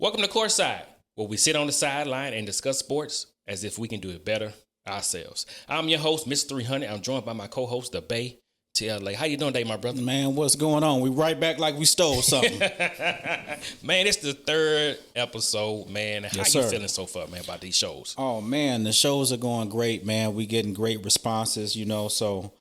Welcome to Courtside, where we sit on the sideline and discuss sports as if we can do it better ourselves. I'm your host, Mr. 300. I'm joined by my co-host, the Bay TLA. How you doing today, my brother? Man, what's going on? We right back like we stole something. Man, it's the third episode, man. How Yes, you sir. feeling so far, man, about these shows? Oh, man, the shows are going great, man. We getting great responses, so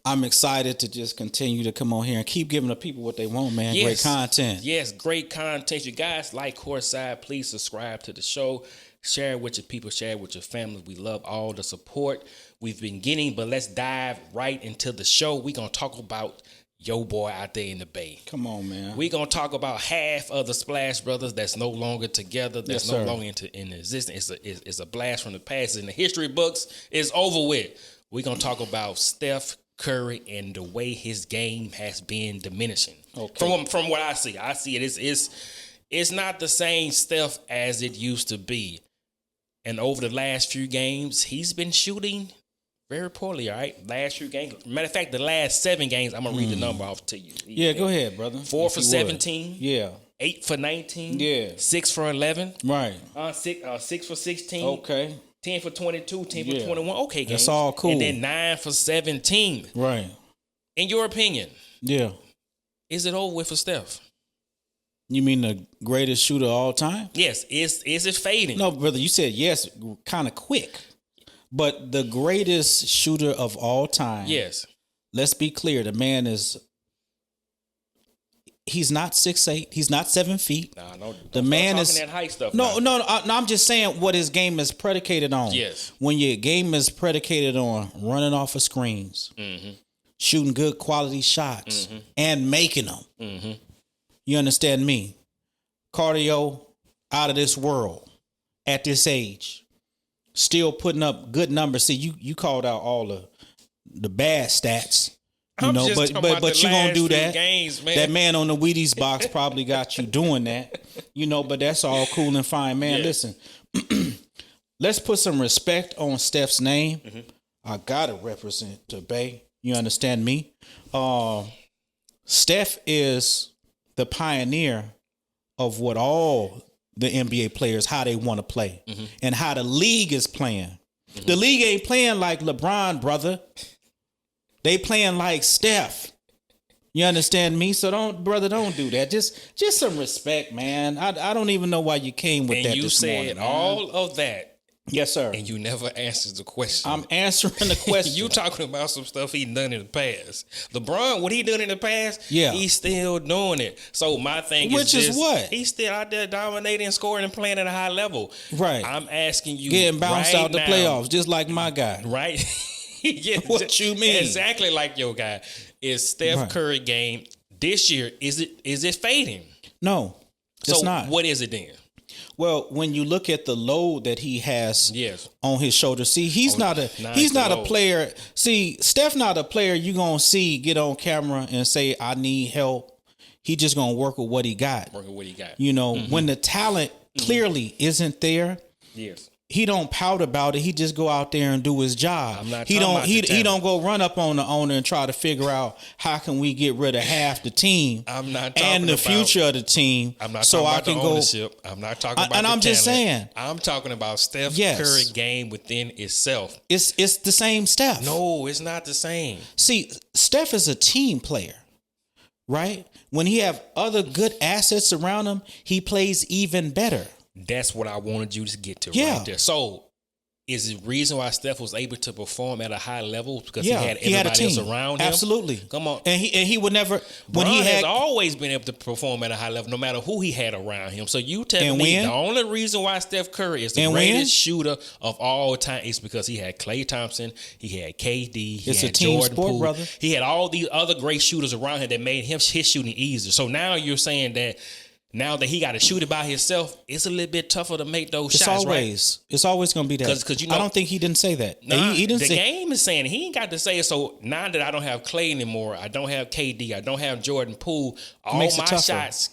I'm excited to just continue to come on here and keep giving the people what they want, man. Yes. Great content. Yes, great content. You guys like Courtside, please subscribe to the show. Share it with your people. Share it with your family. We love all the support we've been getting, but let's dive right into the show. We're going to talk about your boy out there in the Bay. Come on, man. We're going to talk about half of the Splash Brothers that's no longer together, that's Yes, no sir. longer in existence. It's a blast from the past. It's in the history books. It's over with. We're going to talk about Steph Curry and the way his game has been diminishing. Okay. From what I see it, it's not the same Steph as it used to be. And over the last few games, he's been shooting very poorly, all right? Last few games. Matter of fact, the last 7 games, I'm going to read the number off to you. Yeah, go ahead, brother. 4 If for you would. 17. Yeah, 8 for 19. Yeah. 6 for 11. right. 6 for 16. Okay, 10 for 22. 10 for Yeah. 21. Okay, games. That's all cool. And then 9 for 17. right. In your opinion, Yeah. is it over with for Steph? You mean the greatest shooter of all time? Yes. Is it fading? No, brother, you said yes kind of quick. But the greatest shooter of all time. Yes. Let's be clear. The man he's not 6'8". He's not 7 feet. Nah, no. The don't man start is talking that height stuff. no, now. no, no. I'm just saying what his game is predicated on. Yes. When your game is predicated on running off of screens, shooting good quality shots, and making them. Mm-hmm. You understand me? Cardio out of this world at this age, still putting up good numbers. See, you called out all the bad stats. You I'm know, just talking about but the you gonna last do few that. games, man. That man on the Wheaties box probably got you doing that. But that's all cool and fine, man. Yeah. Listen, let's put some respect on Steph's name. I gotta represent the Bay. You understand me? Steph is the pioneer of what all the NBA players, how they want to play and how the league is playing. The league ain't playing like LeBron, brother. They playing like Steph. You understand me? So don't do that. Just some respect, man. I don't even know why you came with and that you this said morning, man. all of that, Yes, sir. and you never answered the question. I'm answering the question. You talking about some stuff he done in the past. LeBron, what he done in the past, Yeah. he's still doing it. So my thing Which is this, what? He's still out there dominating, scoring, and playing at a high level. Right. I'm asking you, Getting bounced right out the now, playoffs, just like my guy. right? Yeah, What you mean? Exactly like your guy. Is Steph Right. Curry game this year? Is it fading? No, it's So not. what is it then? Well, when you look at the load that he has Yes. on his shoulders, see, he's not a load. player. See, Steph not a player you gonna see get on camera and say, I need help. He just gonna work with what he got. Working what he got. When the talent clearly isn't there, Yes. he don't pout about it. He just go out there and do his job. I'm not he talking don't about the he talent. don't go run up on the owner and try to figure out how can we get rid of half the team I'm not talking and the about, future of the team. I'm not so talking I about can the go. ownership. I'm not talking about And the I'm just talent. saying. I'm talking about Steph Yes. Curry game within itself. It's the same Steph. No, it's not the same. See, Steph is a team player, right? When he have other good assets around him, he plays even better. That's what I wanted you to get to Yeah. right there. So is the reason why Steph was able to perform at a high level because Yeah, he had a everybody else team around him? Absolutely. Come on. And he would never when Bron he has had always been able to perform at a high level no matter who he had around him. So you tell And me when? the only reason why Steph Curry is the And greatest when? shooter of all time is because he had Klay Thompson, he had KD, he It's a had team Jordan sport, Poole. brother. He had all these other great shooters around him that made his shooting easier. So now you're saying that now that he got to shoot it by himself, it's a little bit tougher to make those it's shots, right? it's always going to be that. 'Cause I don't think he didn't say that. Nah, he didn't the say game is saying he ain't got to say it. So now that I don't have Clay anymore, I don't have KD, I don't have Jordan Poole. All makes it my tougher. shots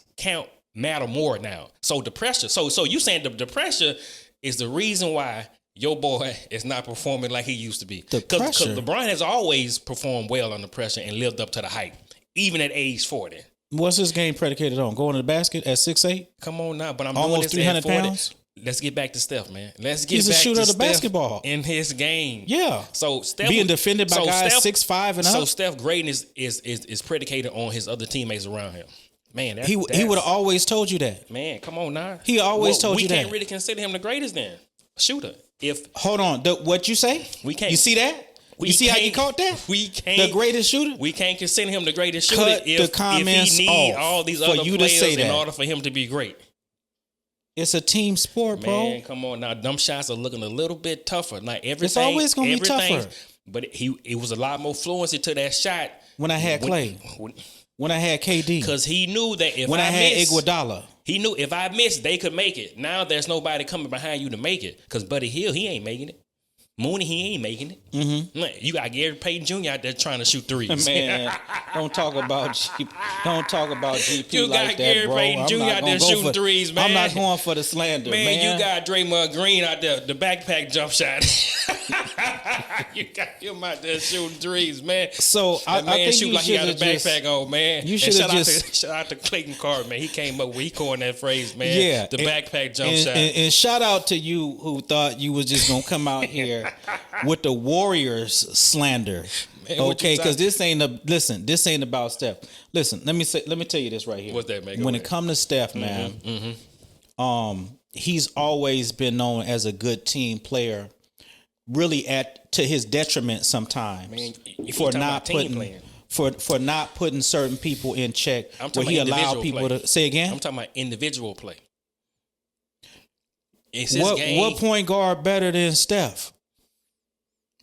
matter more now. So the pressure. So you saying the pressure is the reason why your boy is not performing like he used to be. The Because pressure. LeBron has always performed well under pressure and lived up to the hype, even at age 40. What's his game predicated on? Going to the basket at 6'8"? Come on now, but I'm Almost doing this 300 at 40. pounds? Let's get back to Steph, man. Let's get He's a back shooter to of the Steph basketball. in his game. Yeah. So Steph Being defended by guys Steph, 6'5" and up. So Steph greatness is predicated on his other teammates around him. Man, He would have always told you that. Man, come on now. He always told you that. We can't really consider him the greatest then. Shooter. Hold on. What you say? We can't. You see that? You see how you caught that? We can't. The greatest shooter? We can't consider him the greatest shooter Cut the comments if he need off all these for other you to players say in that. order for him to be great. It's a team sport, bro. Man, come on now. Them shots are looking a little bit tougher. Like everything, It's always gonna be tougher. But it was a lot more fluency to that shot When I had Clay. When I had KD. Because he knew that if when I had miss, Iguodala. he knew if I missed, they could make it. Now there's nobody coming behind you to make it. Because Buddy Hield, he ain't making it. Mooney, he ain't making it. Mm-hmm. Man, you got Gary Payton Jr. out there trying to shoot threes. Man, don't talk about GP You like got that, Gary bro. Payton Jr. out there shooting threes, man. I'm not going for the slander, man. You got Draymond Green out there, the backpack jump shot. You got him out there shooting threes, man. So I think shoot like he got a backpack on, man. You should have shout out to Clayton Carter, man. He came up with he coined that phrase, man. Yeah, the backpack jump shot. And shout out to you who thought you was just gonna come out here with the Warriors slander. Man, okay, because this ain't about Steph. Listen, let me tell you this right here. What's that, man? When it comes to Steph, man, he's always been known as a good team player. Really to his detriment sometimes for not putting certain people in check. Where he allowed people to say again. I'm talking about individual play. It's his game. What point guard better than Steph?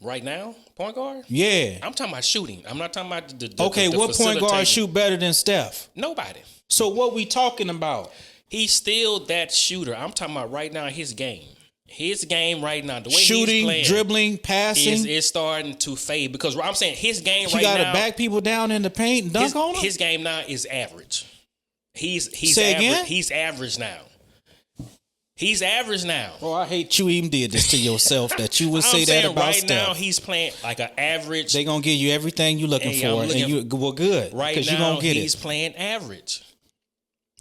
Right now, point guard? Yeah. I'm talking about shooting. I'm not talking about the what point guard shoot better than Steph? Nobody. So what we talking about? He's still that shooter. I'm talking about right now his game. His game right now, the way shooting, he's playing, dribbling, passing, is starting to fade because I'm saying his game right now. He got to back people down in the paint and dunk on them. His game now is average. He's Say average. Again? He's average now. He's average now. Bro, I hate you even did this to yourself that you would say that about right Steph. Now he's playing like an average. They gonna give you everything you're looking for, and you were good right because now. You gonna get he's playing average.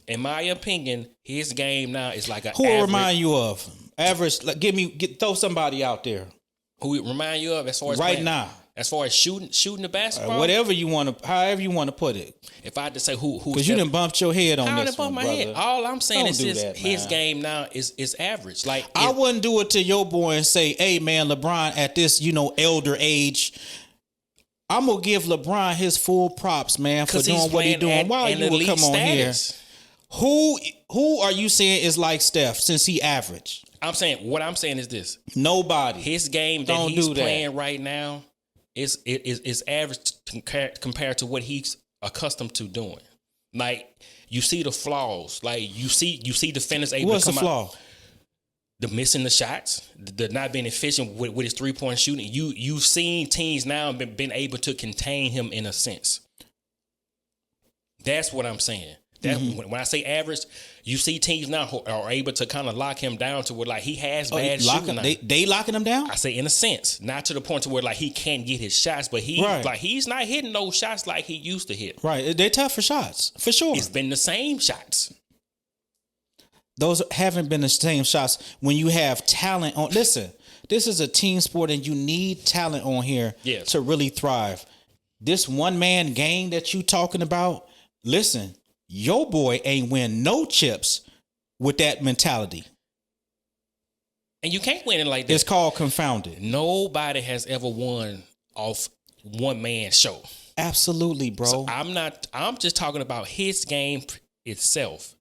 In my opinion, his game now is like a. Who will remind you of average? Like, throw somebody out there. Who it remind you of as far as right playing, now? As far as shooting the basketball, whatever you want to, however you want to put it. If I had to say who, because you done bumped your head on this one, brother. Head. All I'm saying is his game now is average. Like I wouldn't do it to your boy and say, "Hey man, LeBron at this elder age." I'm gonna give LeBron his full props, man, for doing what he's doing. Why you would come on here? Who are you saying is like Steph since he average? What I'm saying is this: nobody. His game that he's playing right now is average compared to what he's accustomed to doing. Like you see the flaws. Like you see defenders able What's to come the flaw? out. The missing the shots, the not being efficient with his 3-point shooting. You've seen teams now been able to contain him in a sense. That's what I'm saying. That when I say average, you see teams now who are able to kind of lock him down to where like he has bad shooting. They locking him down? I say in a sense, not to the point to where like he can't get his shots, but he's not hitting those shots like he used to hit. Right, they're tough for shots for sure. It's been the same shots. Those haven't been the same shots when you have talent on. Listen, this is a team sport, and you need talent on here to really thrive. This one man game that you talking about, listen. Your boy ain't win no chips with that mentality. And you can't win it like that. It's called confounded. Nobody has ever won off one man show. Absolutely, bro. So I'm just talking about his game itself.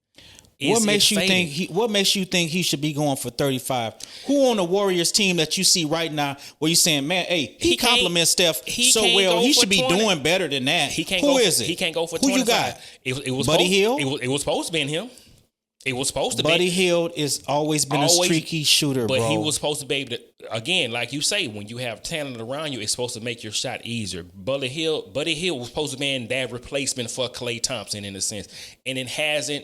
What makes you think he should be going for 35? Who on the Warriors team that you see right now where you saying, man, hey, he compliments Steph so well. He should be doing better than that. Who is it? He can't go for 25. Who you got? It was Buddy Hield? It was supposed to be in him. It was supposed to be. Buddy Hield has always been a streaky shooter, but bro. He was supposed to be able to, again, like you say, when you have talent around you, it's supposed to make your shot easier. Buddy Hield was supposed to be in that replacement for Klay Thompson in a sense. And it hasn't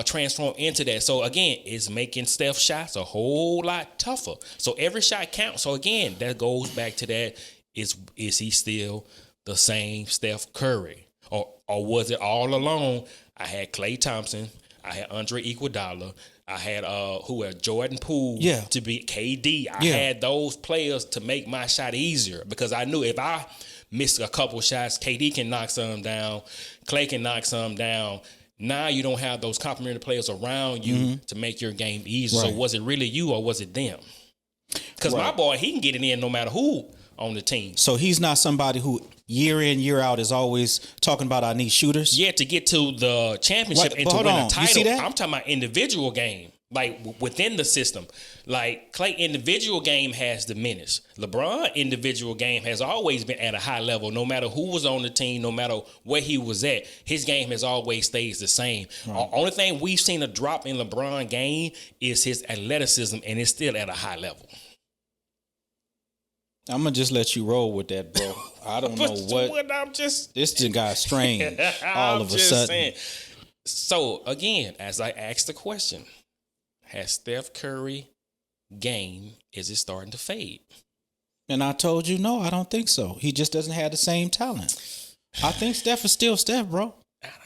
transform into that. So again, it's making Steph's shots a whole lot tougher. So every shot counts. So again, that goes back to that. Is he still the same Steph Curry? Or Or was it all along? I had Klay Thompson, I had Andre Iguodala, I had Jordan Poole to be KD. I had those players to make my shot easier because I knew if I missed a couple shots, KD can knock some down, Klay can knock some down. Now you don't have those complementary players around you to make your game easier. Right. So was it really you or was it them? Because my boy, he can get it in no matter who on the team. So he's not somebody who year in, year out is always talking about I need shooters? Yeah, to get to the championship and to win a title. You see that? I'm talking about individual game, like within the system. Like Klay individual game has diminished. LeBron individual game has always been at a high level. No matter who was on the team, no matter where he was at, his game has always stays the same. Right. Only thing we've seen a drop in LeBron game is his athleticism, and it's still at a high level. I'm gonna just let you roll with that, bro. I don't know what. This just got strange all of a sudden. Saying. So again, as I asked the question, has Steph Curry game is it starting to fade? And I told you no, I don't think so. He just doesn't have the same talent. I think Steph is still Steph, bro.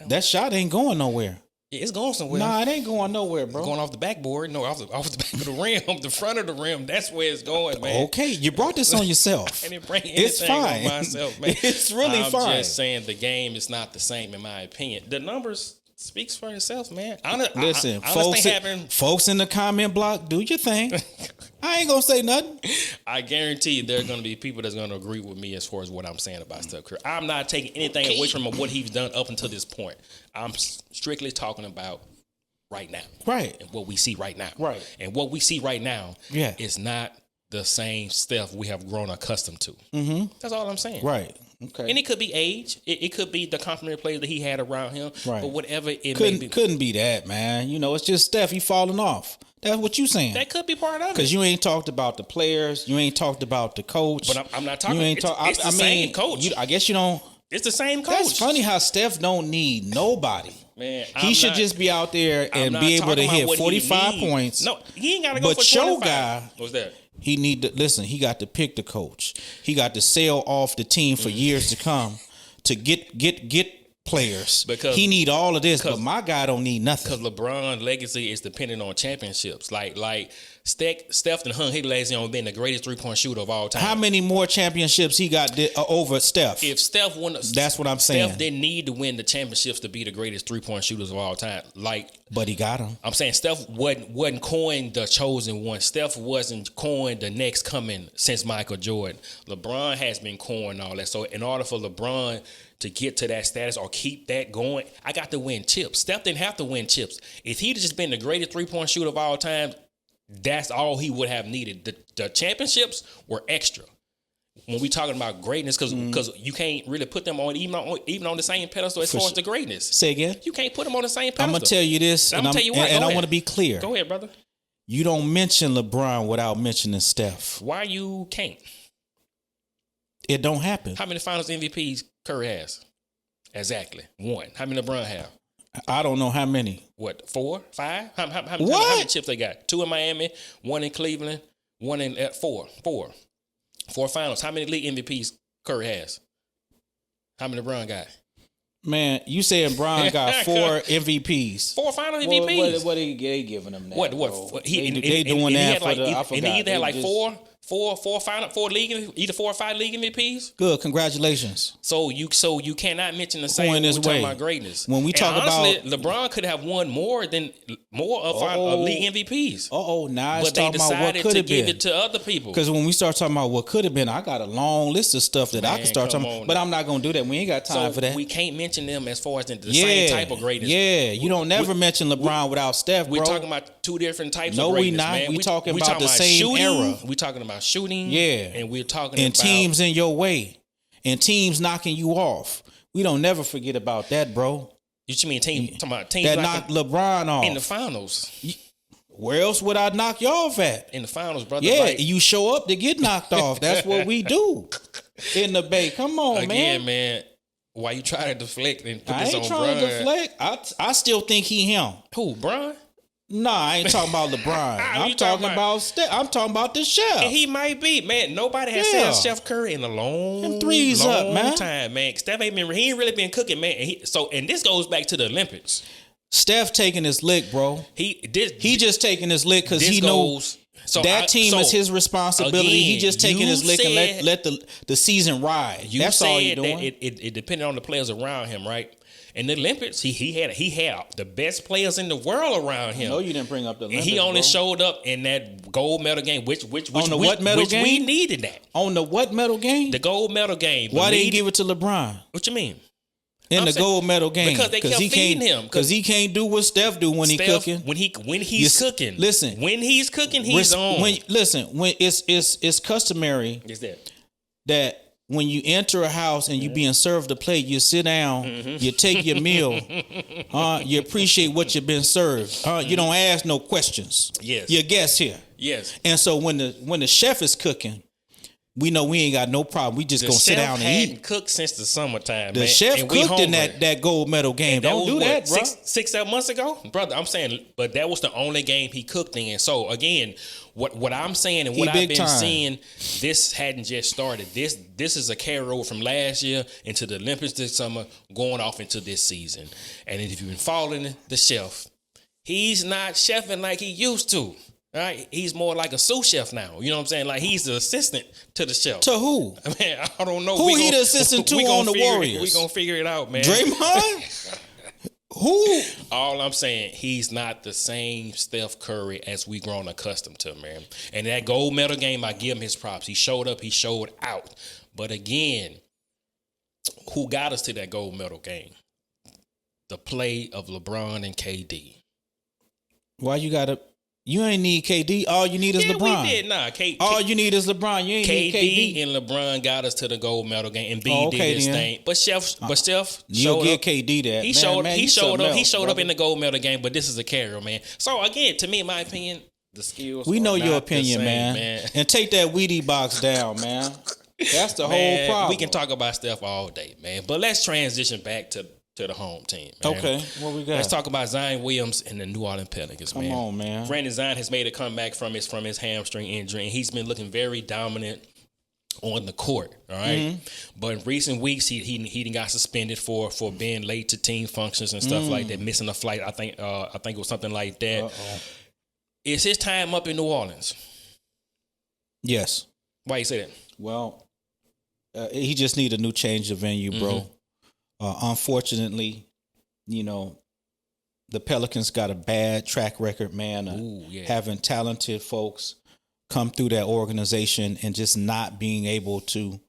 That shot ain't going nowhere. Yeah, it's going somewhere. Nah, it ain't going nowhere, bro. It's going off the backboard. No, off the back of the rim, the front of the rim. That's where it's going, man. Okay, you brought this on yourself. I didn't bring anything on myself, man. It's really fine. I'm just saying the game is not the same, in my opinion. The numbers speaks for itself, man. Listen, folks in the comment block, do your thing. I ain't gonna say nothing. I guarantee you there are going to be people that's going to agree with me as far as what I'm saying about Steph Curry. I'm not taking anything away from what he's done up until this point. I'm strictly talking about right now. Right. And what we see right now. Right. And what we see right now is not the same Steph we have grown accustomed to. Mm-hmm. That's all I'm saying. Right. Okay. And it could be age. It could be the complementary players that he had around him. Right. But whatever it may be. Couldn't be that, man. You know, it's just Steph. He falling off. That's what you saying. That could be part of it. Because you ain't talked about the players. You ain't talked about the coach. But I'm not talking. It's the same coach. I guess you don't. It's the same coach. That's funny how Steph don't need nobody. Man, he should just be out there and be able to hit 45 points. No, he ain't got to go for 25. But your guy, what's that? He need to listen. He got to pick the coach. He got to sail off the team for years to come to get players. Because he need all of this, but my guy don't need nothing. Because LeBron's legacy is dependent on championships. Like Steph and hung his legacy on being the greatest 3-point shooter of all time. How many more championships he got over Steph? If Steph won, that's what I'm saying. Steph didn't need to win the championships to be the greatest 3-point shooters of all time. But he got them. I'm saying Steph wasn't coined the chosen one. Steph wasn't coined the next coming since Michael Jordan. LeBron has been coined all that. So in order for LeBron to get to that status or keep that going, I got to win chips. Steph didn't have to win chips. If he'd just been the greatest 3-point shooter of all time, that's all he would have needed. The championships were extra. When we talking about greatness, because you can't really put them on even on the same pedestal as far as the greatness. Say again? You can't put them on the same pedestal. I'm gonna tell you this, and I want to be clear. Go ahead, brother. You don't mention LeBron without mentioning Steph. Why you can't? It don't happen. How many Finals MVPs Curry has? Exactly 1. How many LeBron have? I don't know how many. What, 4, 5? How many chips they got? 2 in Miami, 1 in Cleveland, 1 in 4. 4 finals. How many league MVPs Curry has? How many LeBron got? Man, you saying Bron got 4 MVPs? 4 final MVPs. What they giving him now? What? They doing that for the. I forgot. And he either had like 4 league, either 4 or 5 league MVPs. Good, congratulations. So you cannot mention the same when we're talking about greatness. When we talk honestly, about LeBron could have won more of league MVPs. Now it's but they talking about what decided could to have give been. it to other people. Because when we start talking about what could have been, I got a long list of stuff that I can start talking about. But I'm not gonna do that. We ain't got time for that. We can't mention them as far as the same type of greatness. Yeah, you don't never mention LeBron without Steph, bro. We're talking about 2 different types of greatness, man. No, we talking about the same era. We're talking about shooting. Yeah. And we're talking about teams in your way and teams knocking you off. We don't never forget about that, bro. You mean teams that knocked LeBron off in the finals? Where else would I knock you off at? In the finals, brother. Yeah, you show up to get knocked off. That's what we do in the Bay. Come on, again, man. Why you try to deflect and put this on Bron? I ain't trying to deflect. I still think he him. Who, Bron? Nah, I ain't talking about LeBron. I'm talking about Steph. I'm talking about the chef. And he might be, man. Nobody has said Steph Curry in a long time, man. Steph he ain't really been cooking, man. And this goes back to the Olympics. Steph taking his lick, bro. He just taking his lick because he knows that team is his responsibility. Again, he just taking his lick and let the season ride. That's all he doing. It depended on the players around him, right? In the Olympics, he had the best players in the world around him. No, you didn't bring up the Olympics. And he only showed up in that gold medal game, which game? We needed that. On the what medal game? The gold medal game. Why didn't give it to LeBron? What you mean? In the gold medal game, because they kept feeding him. Because he can't do what Steph do when he cooking. When he's cooking, listen. When he's cooking, he's on. When it's customary. Is that when you enter a house and you being served a plate, you sit down, you take your meal, you appreciate what you've been served. You don't ask no questions. Yes, you're a guest here. Yes, and so when the chef is cooking, we know we ain't got no problem. We just gonna sit down and eat. Hadn't cooked since the summertime. The chef cooked in that gold medal game. Don't do that, bro. 6-7 months ago, brother. I'm saying, but that was the only game he cooked in. So again, what I'm saying and what I've been seeing, this hadn't just started. This is a carryover from last year into the Olympics this summer, going off into this season. And if you've been following the chef, he's not chefing like he used to. Right? He's more like a sous chef now. You know what I'm saying? Like he's the assistant to the chef. To who? I mean, I don't know. Who he the assistant to on the Warriors? We gonna figure it out, man. Draymond? Who? All I'm saying, he's not the same Steph Curry as we grown accustomed to, man. And that gold medal game, I give him his props. He showed up, he showed out. But again, who got us to that gold medal game? The play of LeBron and KD. Why you gotta? You ain't need KD. All you need is LeBron. We did. All you need is LeBron. You ain't need KD. And LeBron got us to the gold medal game. And B did his thing. But Steph you'll get KD that. He showed up in the gold medal game. But this is a carrier, man. So again, to me, in my opinion, the skills. We know your opinion, man. And take that Wheatie box down, man. That's the whole problem. We can talk about Steph all day, man. But let's transition back to the home team, man. Okay, what we got? Let's talk about Zion Williams and the New Orleans Pelicans, man. Come on, man. Brandon Zion has made a comeback from his hamstring injury, and he's been looking very dominant on the court, all right? Mm-hmm. But in recent weeks, he got suspended for being late to team functions and stuff like that, missing a flight. I think it was something like that. Uh-oh. Is his time up in New Orleans? Yes. Why you say that? Well, he just need a new change of venue, bro. Mm-hmm. Unfortunately, the Pelicans got a bad track record, man, having talented folks come through that organization and just not being able to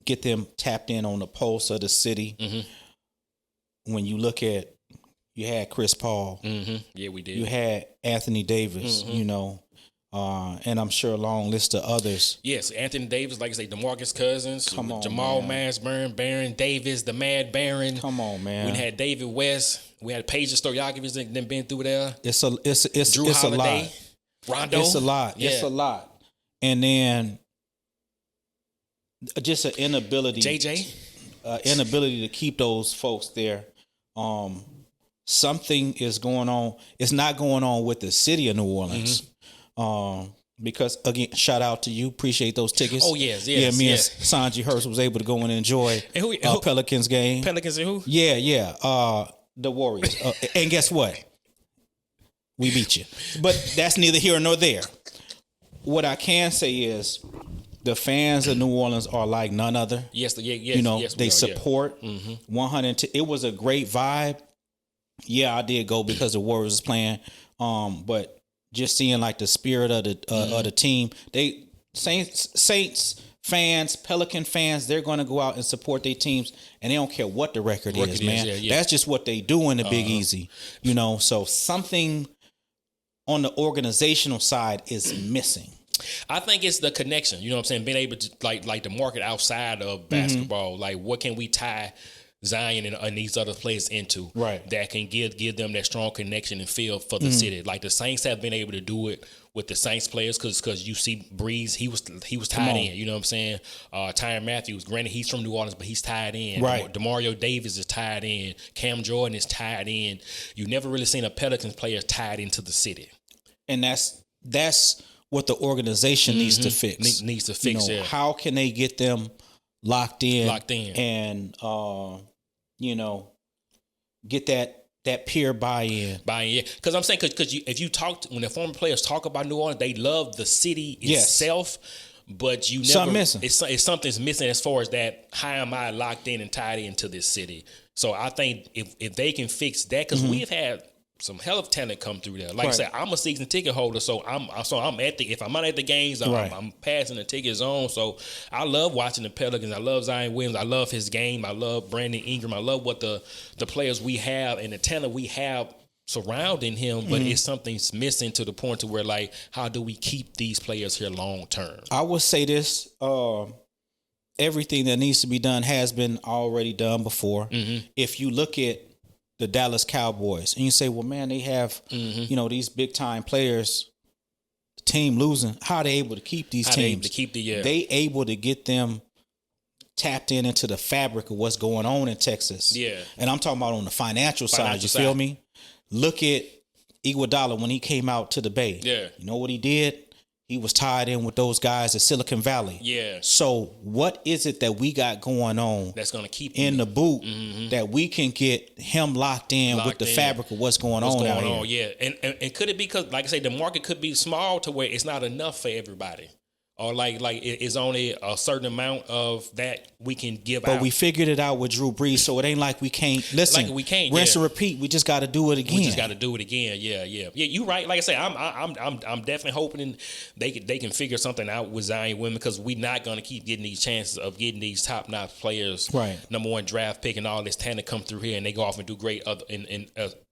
get them tapped in on the pulse of the city. Mm-hmm. When you look at, you had Chris Paul. Mm-hmm. Yeah, we did. You had Anthony Davis, mm-hmm. And I'm sure a long list of others. Yes, Anthony Davis, like I say, DeMarcus Cousins, Jamal Mashburn, Baron Davis, the Mad Baron. Come on, man. We had David West. We had Paige Stojakovic that been through there. It's Drew Holiday, a lot. Rondo. It's a lot. Yeah. It's a lot. And then just an inability. JJ. Inability to keep those folks there. Something is going on. It's not going on with the city of New Orleans. Mm-hmm. Because again, shout out to you. Appreciate those tickets. Oh yes. Yeah, me and Sanji Hurst was able to go and enjoy Pelicans game. Pelicans and who? Yeah. The Warriors. And guess what? We beat you. But that's neither here nor there. What I can say is the fans of New Orleans are like none other. Yes. They support 100. It was a great vibe. Yeah, I did go because the Warriors was playing. But just seeing like the spirit of the team, they Saints fans, Pelican fans, they're going to go out and support their teams, and they don't care what the record is, man. Yeah. That's just what they do in the Big Easy, So something on the organizational side is missing. I think it's the connection. You know what I'm saying? Being able to like the market outside of basketball. Mm-hmm. Like, what can we tie Zion and these other players into, right? That can give them that strong connection and feel for the city. Like the Saints have been able to do it with the Saints players because you see Breeze, he was tied in. You know what I'm saying? Tyrann Matthew, granted he's from New Orleans, but he's tied in. Right. Demario Davis is tied in. Cam Jordan is tied in. You never really seen a Pelicans player tied into the city. And that's what the organization needs to fix. Needs to fix it. How can they get them locked in and get that peer buy-in. Because I'm saying, because if you talk when the former players talk about New Orleans, they love the city itself, but you never something missing. It's something's missing as far as that. How am I locked in and tied into this city? So I think if they can fix that, because we've had some hell of talent come through there. Like I said, I'm a season ticket holder, so I'm at the, if I'm not at the games, I'm passing the tickets on. So I love watching the Pelicans. I love Zion Williams. I love his game. I love Brandon Ingram. I love what the players we have and the talent we have surrounding him, but it's something's missing to the point to where, like, how do we keep these players here long term? I would say this: everything that needs to be done has been already done before. If you look at the Dallas Cowboys and you say, well, man, they have these big time players, the team losing. How are they able to keep these teams? They able to get them tapped into the fabric of what's going on in Texas. Yeah. And I'm talking about on the financial side. You feel me? Look at Iguodala when he came out to the Bay. Yeah. You know what he did? He was tied in with those guys at Silicon Valley. Yeah. So what is it that we got going on that's going to keep in the boot that we can get him locked in with the fabric of what's going on out here? Yeah. And could it be because, like I say, the market could be small to where it's not enough for everybody? Or like it's only a certain amount of that we can give out. But we figured it out with Drew Brees, so it ain't like we can't listen. Like we can't rinse and repeat. We just got to do it again. Yeah. You right. Like I say, I'm definitely hoping they can figure something out with Zion Williams, because we not gonna keep getting these chances of getting these top notch players, right? Number one draft pick and all this talent come through here and they go off and do great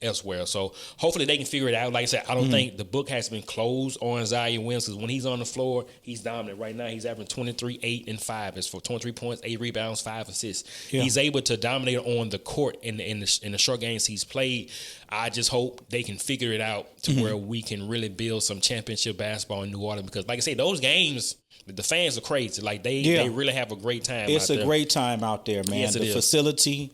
elsewhere. So hopefully they can figure it out. Like I said, I don't think the book has been closed on Zion Williams, because when he's on the floor, he's dominant. Right now, he's averaging 23, 8, and 5. It's for 23 points, 8 rebounds, 5 assists. Yeah. He's able to dominate on the court in the short games he's played. I just hope they can figure it out to where we can really build some championship basketball in New Orleans. Because, like I say, those games, the fans are crazy. Like they really have a great time. It's a great time out there, man. Yes, the facility,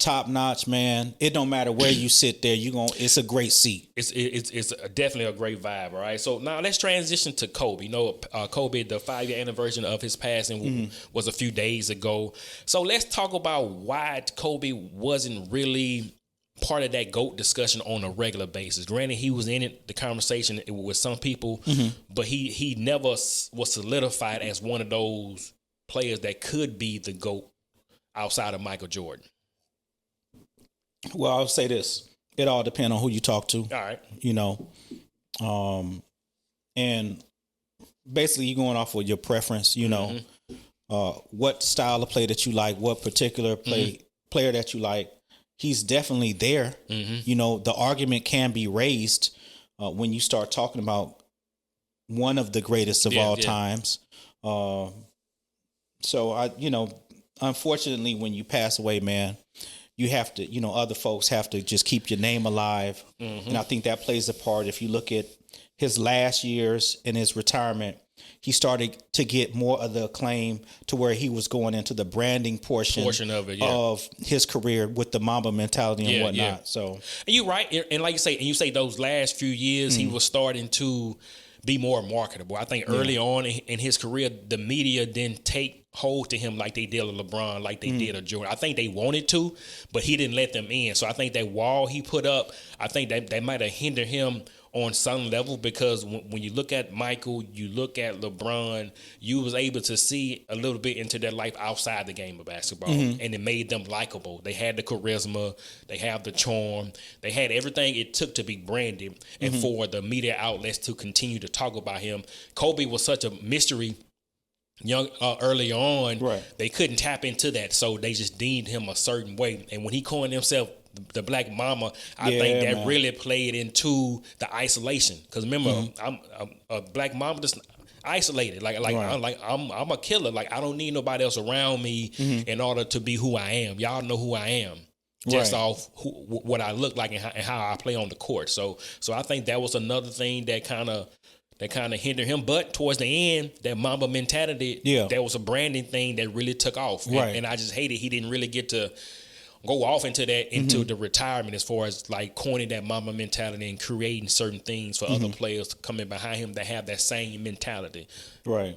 top notch, man. It don't matter where you sit there. It's a great seat. It's definitely a great vibe. All right. So now let's transition to Kobe. You know, Kobe, the 5-year anniversary of his passing was a few days ago. So let's talk about why Kobe wasn't really part of that GOAT discussion on a regular basis. Granted, he was in it, the conversation with some people, but he never was solidified as one of those players that could be the GOAT outside of Michael Jordan. Well, I'll say this. It all depends on who you talk to. All right. And basically you're going off with your preference, what style of play that you like, what particular player that you like. He's definitely there. The argument can be raised when you start talking about one of the greatest of all times. So unfortunately, when you pass away, man, you have to, other folks have to just keep your name alive. And I think that plays a part. If you look at his last years in his retirement, he started to get more of the acclaim to where he was going into the branding portion of it, of his career with the Mamba mentality and whatnot. Yeah. So, and you're right. And like you say those last few years, he was starting to be more marketable. I think early on in his career, the media didn't take hold to him like they did with LeBron, like they did with Jordan. I think they wanted to, but he didn't let them in. So I think that wall he put up, I think that might have hindered him on some level, because when you look at Michael, you look at LeBron, you was able to see a little bit into their life outside the game of basketball, and it made them likable. They had the charisma, they have the charm, they had everything it took to be branded, and for the media outlets to continue to talk about him. Kobe was such a mystery early on, they couldn't tap into that, so they just deemed him a certain way. And when he coined himself the Black Mama, I think that really played into the isolation. Because remember, I'm a Black Mama. isolated. Like Right. I'm a killer. Like I don't need nobody else around me in order to be who I am. Y'all know who I am. Just Right. off what I look like and how I play on the court. So I think that was another thing that kind of hindered him. But towards the end, that Mamba mentality, that was a branding thing that really took off. Right. And I just hated he didn't really get to go off into that, into the retirement, as far as like coining that Mamba mentality and creating certain things for other players coming behind him that have that same mentality. Right.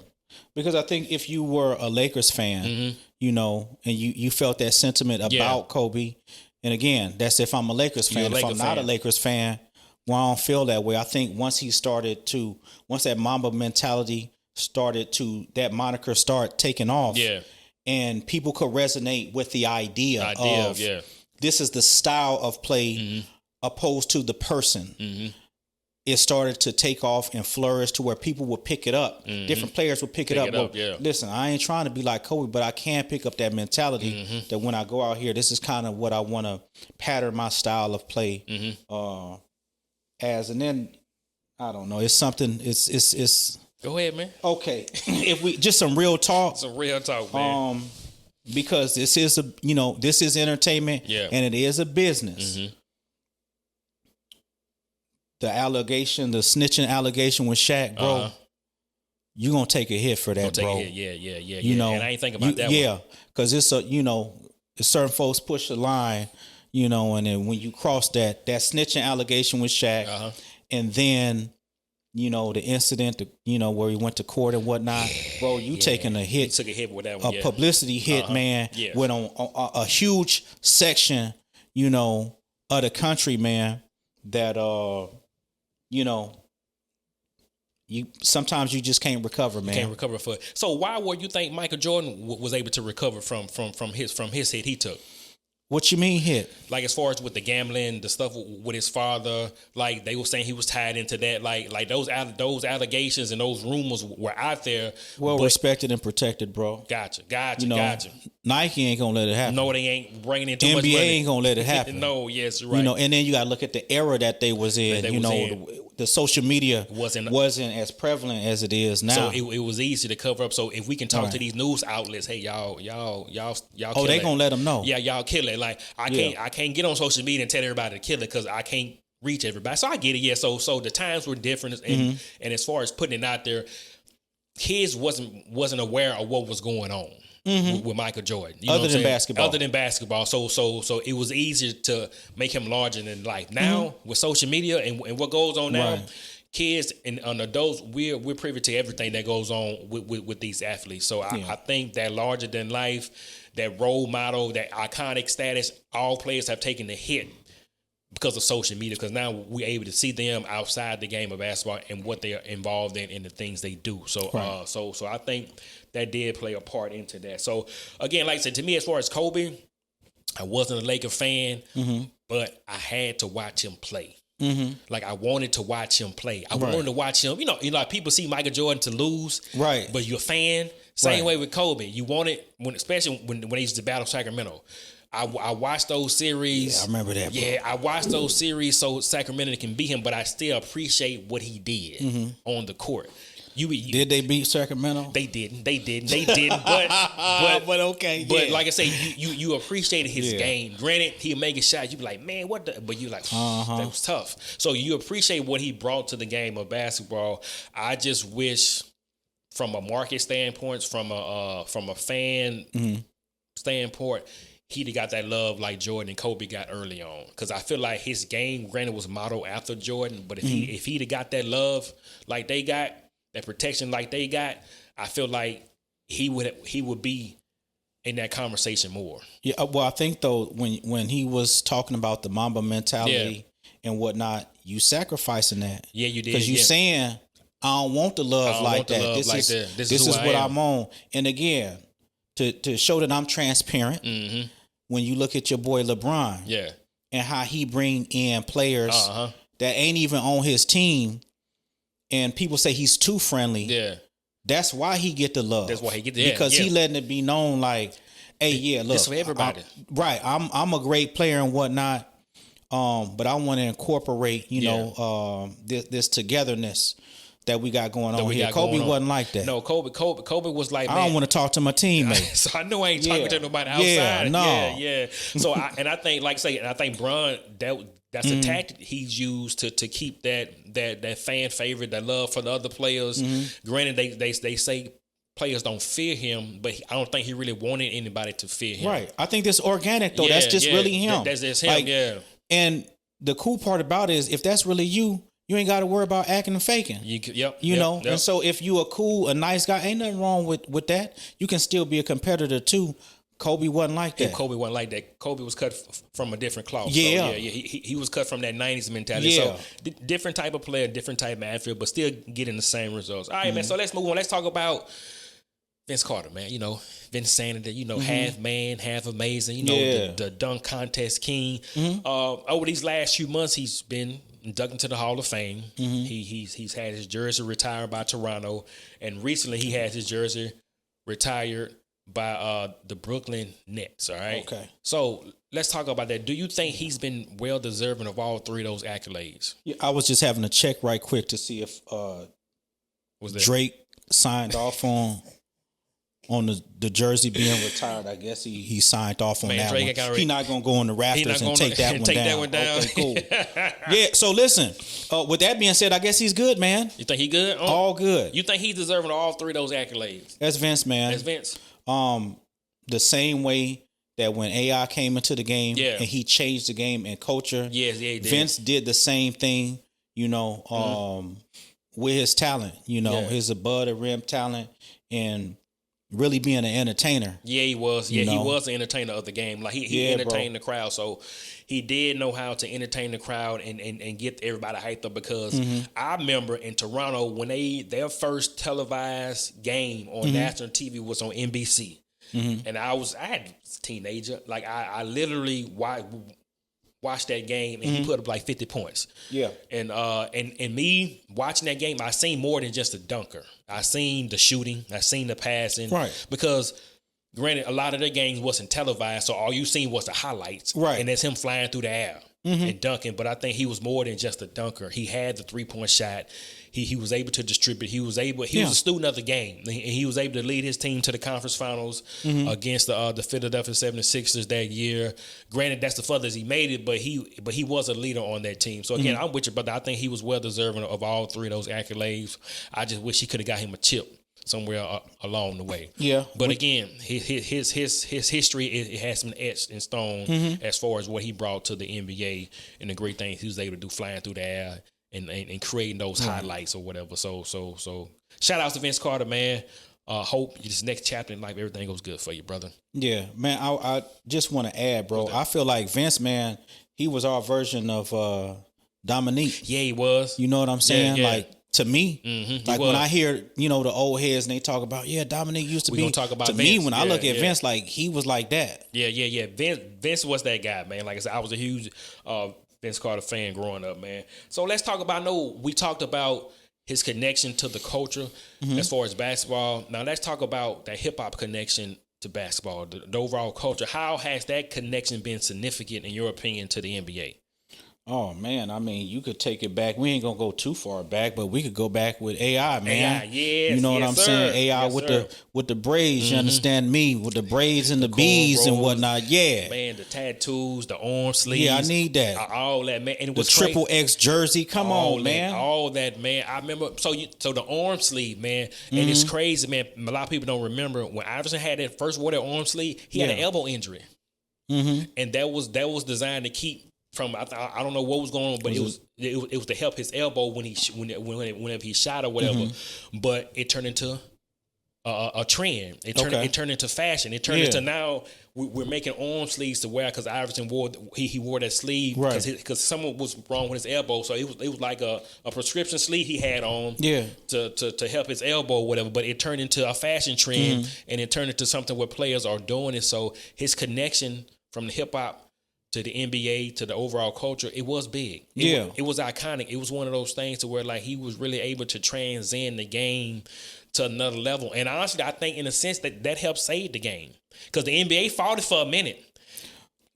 Because I think if you were a Lakers fan, you know, and you felt that sentiment about Kobe, and again, that's if I'm a Lakers fan. If I'm not a Lakers fan, well, I don't feel that way. I think once that Mamba mentality that moniker start taking off, and people could resonate with the idea of this is the style of play opposed to the person. It started to take off and flourish to where people would pick it up. Different players would pick it up. Listen, I ain't trying to be like Kobe, but I can pick up that mentality that when I go out here, this is kind of what I want to pattern my style of play as. And then, I don't know, it's something, it's. Go ahead, man. Okay. If we, just some real talk. Some real talk, man. Because this is this is entertainment and it is a business. The snitching allegation with Shaq, bro, you gonna take a hit for that, bro. Yeah. You know, and I ain't thinking about that. Yeah, because it's certain folks push the line, and then when you cross that snitching allegation with Shaq, and then the incident, where he went to court and whatnot, bro, you taking a hit. You took a hit with that one. A publicity hit, man. Went on a huge section, of the country, man. That you sometimes you just can't recover, man. Can't recover for it. So why would you think Michael Jordan was able to recover from his hit he took? What you mean hit? Like as far as with the gambling, the stuff with his father, like they were saying he was tied into that, like those allegations and those rumors were out there. Well respected and protected, bro. Gotcha. Nike ain't gonna let it happen. No, they ain't bringing in too NBA much money. ain't gonna let it happen. No, yes, right. And then you gotta look at the era that they was in. The social media wasn't as prevalent as it is now. So it was easy to cover up. So if we can talk to these news outlets, hey, y'all oh, they gonna let them know. Yeah, y'all kill it. Like I can't get on social media and tell everybody to kill it because I can't reach everybody. So I get it. Yeah. So the times were different, and as far as putting it out there, kids wasn't aware of what was going on. With Michael Jordan, other than basketball, so it was easier to make him larger than life. Now with social media and what goes on now, kids and adults, we're privy to everything that goes on with these athletes. So I think that larger than life, that role model, that iconic status, all players have taken the hit because of social media. Because now we're able to see them outside the game of basketball and what they're involved in and the things they do. So so I think that did play a part into that. So again, like I said, to me, as far as Kobe, I wasn't a Laker fan, but I had to watch him play. Like I wanted to watch him play. I wanted to watch him. Like people see Michael Jordan to lose, right? But you're a fan. Same way with Kobe. You wanted especially when they used to battle Sacramento. I watched those series. Yeah, I remember that. Bro. Yeah, I watched those series so Sacramento can beat him, but I still appreciate what he did on the court. Did they beat Sacramento? They didn't. But okay. But like I say, you appreciated his game. Granted, he'd make a shot. You'd be like, man, what the? But you're like, that was tough. So you appreciate what he brought to the game of basketball. I just wish, from a market standpoint, from a fan standpoint, he'd have got that love like Jordan and Kobe got early on. Because I feel like his game, granted, was modeled after Jordan. But if he'd have got that love like they got, that protection like they got, I feel like he would be in that conversation more. Yeah, well, I think though when he was talking about the Mamba mentality and whatnot, you sacrificing that. Yeah, you did. Because you saying, I don't want the love like that. This is what I'm on. And again, to show that I'm transparent, when you look at your boy LeBron, and how he bring in players that ain't even on his team. And people say he's too friendly. Yeah, that's why he get the love. That's why he get because he letting it be known like, hey, look, this for everybody. I'm a great player and whatnot. But I want to incorporate, this togetherness that we got going on here. got Kobe going on. wasn't like that. No, Kobe was like, I man, don't want to talk to my teammates. so I know I ain't talking to nobody outside. Yeah, no. Yeah. So I think, like I say, and I think Bron, that's a tactic he's used to keep that fan favorite, that love for the other players. Granted, they say players don't fear him, but I don't think he really wanted anybody to fear him. Right. I think that's organic though. That's just really him. That's him. Like, yeah. And the cool part about it is if that's really you ain't got to worry about acting and faking. You know? And so if you a nice guy, ain't nothing wrong with that. You can still be a competitor too. Kobe wasn't like that. Yeah, Kobe wasn't like that. Kobe was cut from a different cloth. Yeah. So, he was cut from that 90s mentality. Yeah. So different type of player, different type of athlete, but still getting the same results. All right, man. So let's move on. Let's talk about Vince Carter, man. You know, Vince Sanity, you know, half man, half amazing. You know, the dunk contest king. Over these last few months, he's been inducted into the Hall of Fame. He's had his jersey retired by Toronto, and recently he had his jersey retired by the Brooklyn Nets. All right. Okay. So let's talk about that. Do you think he's been well deserving of all three of those accolades? Yeah, I was just having to check right quick to see if Drake signed off on the jersey being retired. I guess he signed off on that Drake one. He's not gonna go on the rafters and take that one down. Okay, cool. Yeah. So listen. With that being said, I guess he's good, man. You think he good? All good. You think he's deserving of all three of those accolades? That's Vince, man. That's Vince. The same way that when AI came into the game and he changed the game and culture. Yes, he did. Vince did the same thing. You know, with his talent. You know, his above the rim talent and really being an entertainer. Yeah, he was. Yeah, he was an entertainer of the game. Like he entertained the crowd. So he did know how to entertain the crowd and get everybody hyped up because I remember in Toronto when their first televised game on national TV was on NBC. And I had a teenager. Like I literally watched that game and he put up like 50 points. Yeah. And me watching that game, I seen more than just a dunker. I seen the shooting, I seen the passing. Right. Because granted, a lot of their games wasn't televised, so all you seen was the highlights. Right. And that's him flying through the air and dunking. But I think he was more than just a dunker. He had the 3-point shot. He was able to distribute. He was a student of the game. And he was able to lead his team to the conference finals against the Philadelphia 76ers that year. Granted, that's the furthest he made it, but he was a leader on that team. So again, I'm with you, brother. I think he was well deserving of all three of those accolades. I just wish he could have got him a chip somewhere along the way. Yeah. But again, his history, it has been etched in stone as far as what he brought to the NBA and the great things he was able to do flying through the air and creating those highlights or whatever. So shout out to Vince Carter, man. Hope this next chapter in life, everything goes good for you, brother. Yeah, man. I just want to add, bro. I feel like Vince, man, he was our version of Dominique. Yeah, he was. You know what I'm saying? Yeah. Like, to me, like when I hear, the old heads and they talk about, Dominique used to be. Gonna talk about to Vince. Me, when I look at Vince, like he was like that. Yeah. Vince was that guy, man. Like I said, I was a huge Vince Carter fan growing up, man. So let's talk about, we talked about his connection to the culture as far as basketball. Now let's talk about that hip hop connection to basketball, the overall culture. How has that connection been significant, in your opinion, to the NBA? Oh, man. I mean, you could take it back. We ain't going to go too far back, but we could go back with AI, man. AI, yes. You know what I'm saying? AI with the braids, you understand me? With the braids and the beads and whatnot. Yeah. Man, the tattoos, the arm sleeves. Yeah, I need that. All that, man. And it was the triple X jersey. Come on, man. All that, man. I remember. So the arm sleeve, man. And it's crazy, man. A lot of people don't remember when Iverson had that first wore that arm sleeve, he had an elbow injury. And that was designed to keep from, I don't know what was going on, but it was to help his elbow whenever he shot or whatever. But it turned into a trend. It turned into fashion. It turned into now we're making arm sleeves to wear because Iverson wore that sleeve because someone was wrong with his elbow, so it was like a prescription sleeve he had on to help his elbow or whatever. But it turned into a fashion trend and it turned into something where players are doing it. So his connection from the hip hop to the NBA, to the overall culture, it was big. It was iconic. It was one of those things to where like he was really able to transcend the game to another level. And honestly, I think in a sense that helped save the game because the NBA fought it for a minute.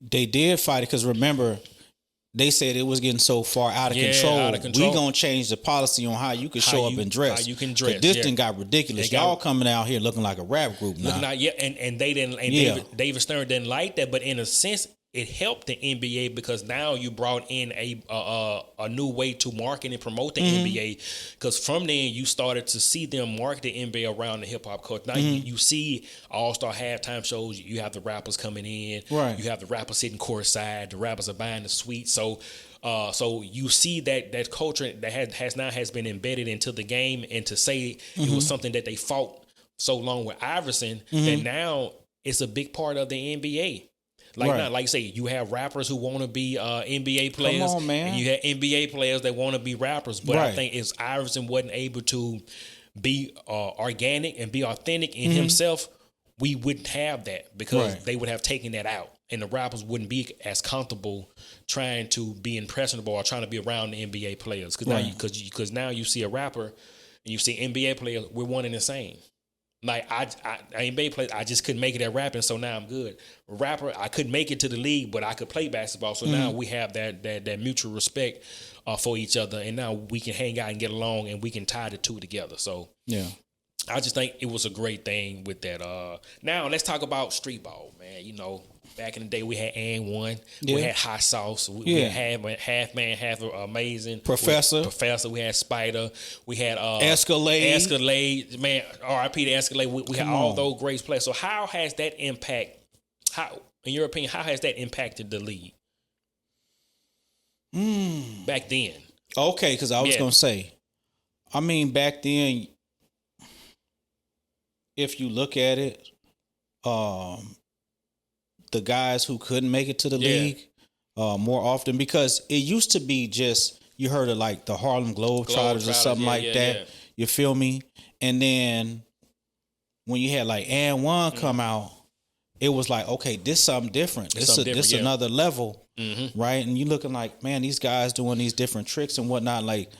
They did fight it because remember, they said it was getting so far out of control. Out of control. We gonna change the policy on how you can show up and dress. How you can dress. This thing got ridiculous. Y'all coming out here looking like a rap group now. And they didn't. And David Stern didn't like that, but in a sense, it helped the NBA because now you brought in a new way to market and promote the NBA. Because from then you started to see them market the NBA around the hip hop culture. Now you see All-Star halftime shows. You have the rappers coming in. Right. You have the rappers sitting courtside. The rappers are buying the suite. So you see that culture that has been embedded into the game, and to say it was something that they fought so long with Iverson that now it's a big part of the NBA. Now, like you say, you have rappers who want to be NBA players. Come on, man. And you have NBA players that want to be rappers. But I think if Iverson wasn't able to be organic and be authentic in himself, we wouldn't have that, because they would have taken that out. And the rappers wouldn't be as comfortable trying to be impressionable or trying to be around the NBA players. Because now you see a rapper and you see NBA players, we're one and the same. Like I NBA players, I just couldn't make it at rapping, so now I'm good. Rapper, I couldn't make it to the league, but I could play basketball, so now we have that mutual respect for each other, and now we can hang out and get along, and we can tie the two together. So yeah, I just think it was a great thing with that. Now let's talk about street ball, man. You know, back in the day we had And One, we had Hot Sauce, we had Half Man, Half Amazing, Professor, we had Spider, we had Escalade, man, R.I.P. to Escalade. We had all those great players. So how has that in your opinion, how has that impacted the league back then? Okay, because I was gonna say, I mean, back then, if you look at it, the guys who couldn't make it to the league more often, because it used to be just, you heard of like the Harlem Globetrotters or something like that. Yeah. You feel me? And then when you had like And One come out, it was like, okay, this something different. This another level, right? And you looking like, man, these guys doing these different tricks and whatnot, like,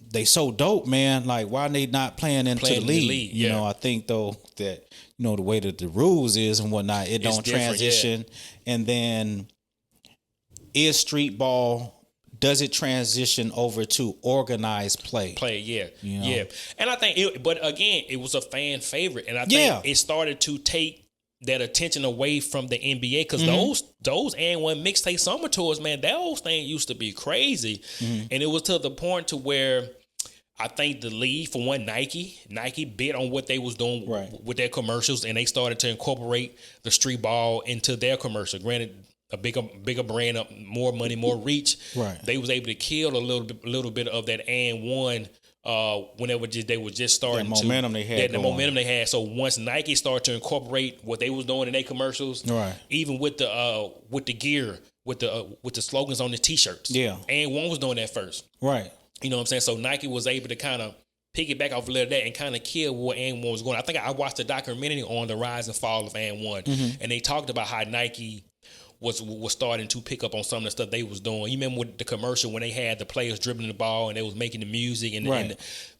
they so dope, man. Like, why they not playing the league? You know, I think though that, you know, the way that the rules is and whatnot, it don't transition. And then is street ball, does it transition over to organized play? You know? And I think but again, it was a fan favorite, and I think it started to take that attention away from the NBA, because those And One mixtape summer tours, man, those things used to be crazy, and it was to the point to where I think the league, for one, Nike bid on what they was doing with their commercials, and they started to incorporate the street ball into their commercial. Granted, a bigger brand, more money, more reach. Right. They was able to kill a little bit of that And One. Whenever they were just starting the momentum they had. So once Nike started to incorporate what they was doing in their commercials, even with the gear, with the slogans on the t-shirts, And One was doing that first, right? You know what I'm saying? So Nike was able to kind of piggyback off a little of that and kind of kill what And One was going. I think I watched a documentary on the rise and fall of And One, and they talked about how Nike was starting to pick up on some of the stuff they was doing. You remember with the commercial when they had the players dribbling the ball and they was making the music, and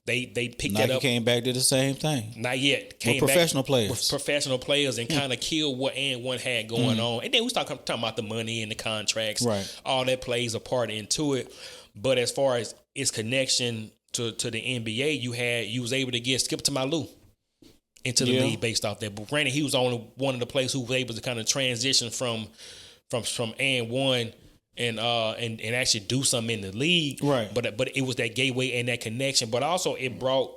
they picked that up. Nike came back to the same thing. Not yet. With professional players. And kind of killed what And One had going on. And then we start talking about the money and the contracts. Right. All that plays a part into it. But as far as its connection to the NBA, you was able to get Skip to Malou into the league based off that. But granted, he was only one of the players who was able to kind of transition from And One and actually do something in the league. Right. But it was that gateway and that connection. But also it brought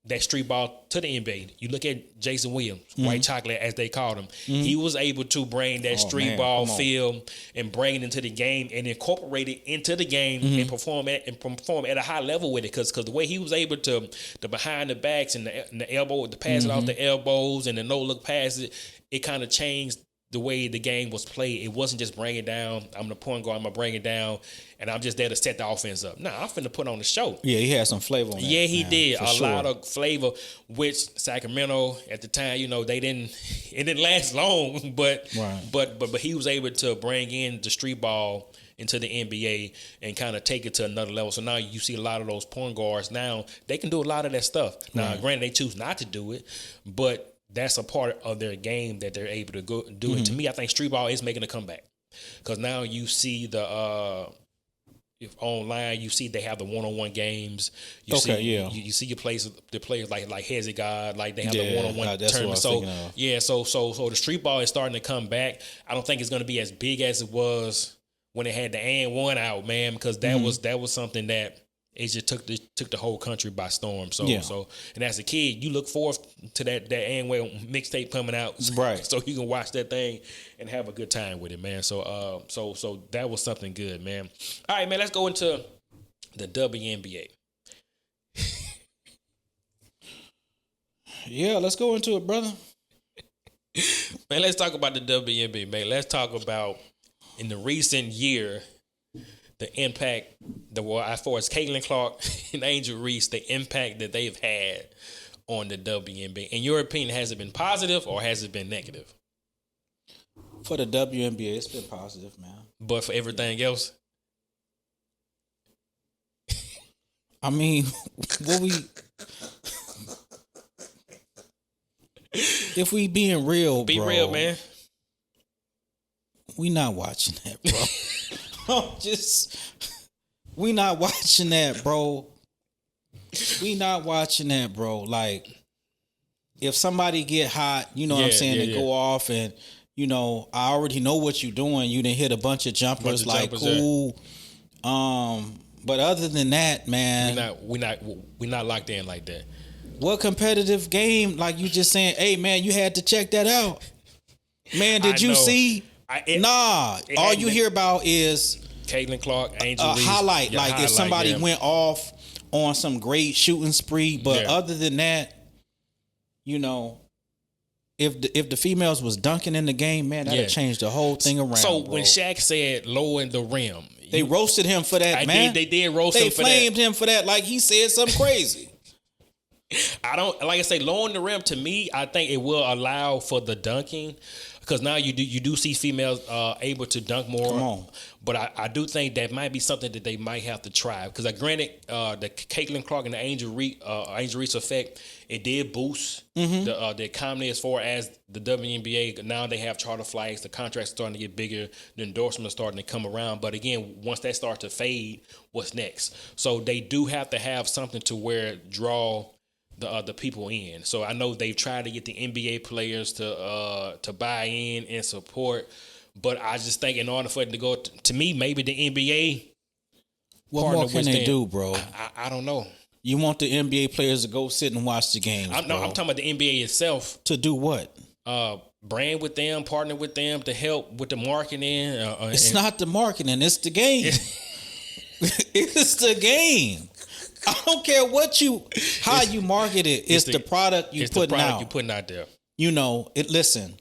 that street ball to the NBA. You look at Jason Williams, White Chocolate as they called him. He was able to bring that street ball feel and bring it into the game and incorporate it into the game and perform at a high level with it. Because the way he was able to the behind the backs and the elbow, the pass it off the elbows and the no look passes, it kind of changed the way the game was played. It wasn't just bring it down. I'm the point guard. I'm gonna bring it down, and I'm just there to set the offense up. I'm finna put on the show. Yeah, he had some flavor on that. Yeah, he did a lot of flavor. Which Sacramento at the time, they didn't. It didn't last long, but he was able to bring in the street ball into the NBA and kind of take it to another level. So now you see a lot of those point guards. Now they can do a lot of that stuff. Now, granted, they choose not to do it, but that's a part of their game that they're able to go do. And to me, I think street ball is making a comeback. because now you see if online you see they have the one-on-one games. You see, you see the players like Hezzy God, like they have the one-on-one tournament. So so the street ball is starting to come back. I don't think it's going to be as big as it was when it had the and one out, man, because that was something that it just took the whole country by storm. So and as a kid, you look forward to that and one mixtape coming out, right? So you can watch that thing and have a good time with it, man. So so that was something good, man. All right, man, let's go into the WNBA. Yeah, let's go into it, brother. Man, let's talk about the WNBA, man. Let's talk about in the recent year, the impact, as far as Caitlin Clark and Angel Reese, the impact that they've had on the WNBA. In your opinion, has it been positive or has it been negative? For the WNBA, it's been positive, man. But for everything else? I mean, if we being real, Be bro, real, man. We not watching that, bro. We not watching that, bro. We not watching that, bro. Like, if somebody get hot, you know what I'm saying, and go off, and you know, I already know what you're doing. You done hit a bunch of jumpers, cool. But other than that, man, we not locked in like that. What competitive game? Like you just saying, hey man, you had to check that out. Man, did you see? All you hear about is Caitlin Clark, Angel Reese. Highlight. Like if somebody went off on some great shooting spree, but other than that, you know, if the females was dunking in the game, man, that'd change the whole thing around. So when Shaq said lowering the rim, they roasted him for that, man. They did roast him for that. They flamed him for that, like he said something crazy. I don't like I say lowering the rim. To me, I think it will allow for the dunking. Because now you do see females able to dunk more. Come on. But I do think that might be something that they might have to try. Because granted, the Caitlin Clark and the Angel Reese effect, it did boost the economy as far as the WNBA. Now they have charter flights. The contracts are starting to get bigger. The endorsements are starting to come around. But again, once that starts to fade, what's next? So they do have to have something to where draw the people in. So I know they've tried to get the NBA players to buy in and support, but I just think in order for it to go to me, maybe the NBA. What more can they do, bro? I don't know. You want the NBA players to go sit and watch the games? I'm talking about the NBA itself. To do what? Brand with them, partner with them to help with the marketing. It's not the marketing; it's the game. It's the game. I don't care how you market it. It's the product you putting out. You're putting out there. You know, listen,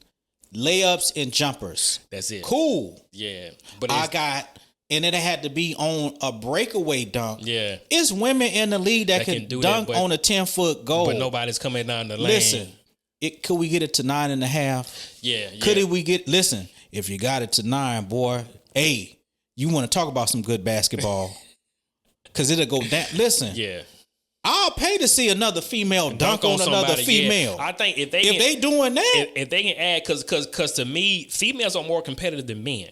layups and jumpers. That's it. Cool. Yeah. But and it had to be on a breakaway dunk. Yeah. It's women in the league that can dunk on a 10-foot goal. But nobody's coming down the lane. Listen, could we get it to 9.5? Yeah. Listen, if you got it to 9, boy, hey, you want to talk about some good basketball. Because it'll go down. Listen. Yeah. I'll pay to see another female dunk on another female. Yeah. I think if they doing that. If they can add, because to me, females are more competitive than men.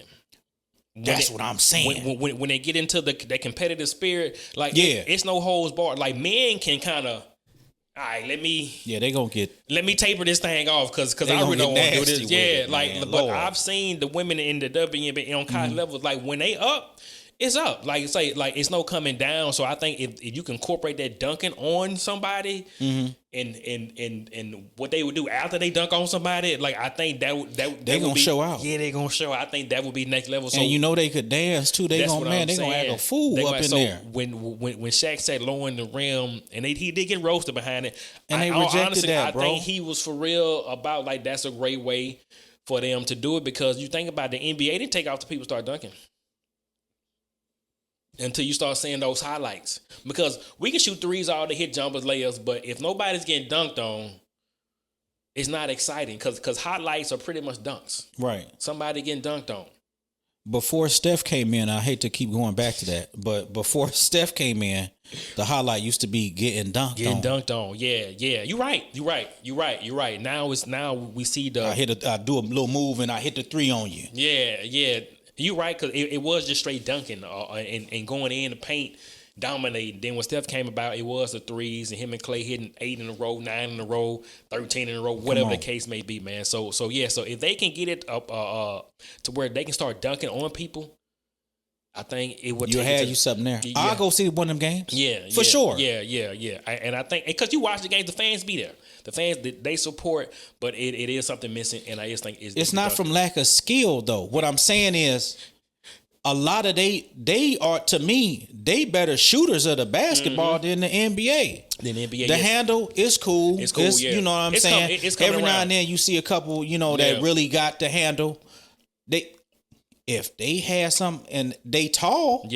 That's what I'm saying. When they get into that competitive spirit, like it's no holds barred. Like men can kind of, all right, let me taper this thing off because I really don't want to do this. Yeah, but Lord. I've seen the women in the WNBA on college levels, like when they up. It's up. Like it's no coming down. So I think if you can incorporate that dunking on somebody and what they would do after they dunk on somebody, like I think that they gonna show out. Yeah, they gonna show out. I think that would be next level. So and you know they could dance too. They gonna act a fool up in there. When Shaq said lowering the rim, and he did get roasted behind it, and they rejected that, bro. I think he was for real about like that's a great way for them to do it because you think about the NBA, they take off the people start dunking. Until you start seeing those highlights. Because we can shoot threes all day, hit jumpers, layups, but if nobody's getting dunked on, it's not exciting because highlights are pretty much dunks. Right. Somebody getting dunked on. Before Steph came in, I hate to keep going back to that, but before Steph came in, the highlight used to be getting dunked on. Getting dunked on. Yeah. You're right. Now we see the... I do a little move and I hit the 3 on you. Yeah. You right, because it was just straight dunking and going in the paint, dominating. Then when Steph came about, it was the threes, and him and Clay hitting 8 in a row, 9 in a row, 13 in a row, whatever the case may be, man. So if they can get it up to where they can start dunking on people, I think it would. You had you something there. Yeah. I'll go see one of them games. Yeah, for sure. Yeah. And I think because you watch the games, the fans be there. The fans they support, but it is something missing, and I just think it's not from lack of skill though. What I'm saying is, a lot of they are, to me, they better shooters of the basketball than the NBA. The handle is cool. It's cool. Yeah. You know what I'm saying? Every now and then you see a couple, that really got the handle. If they had some and they tall,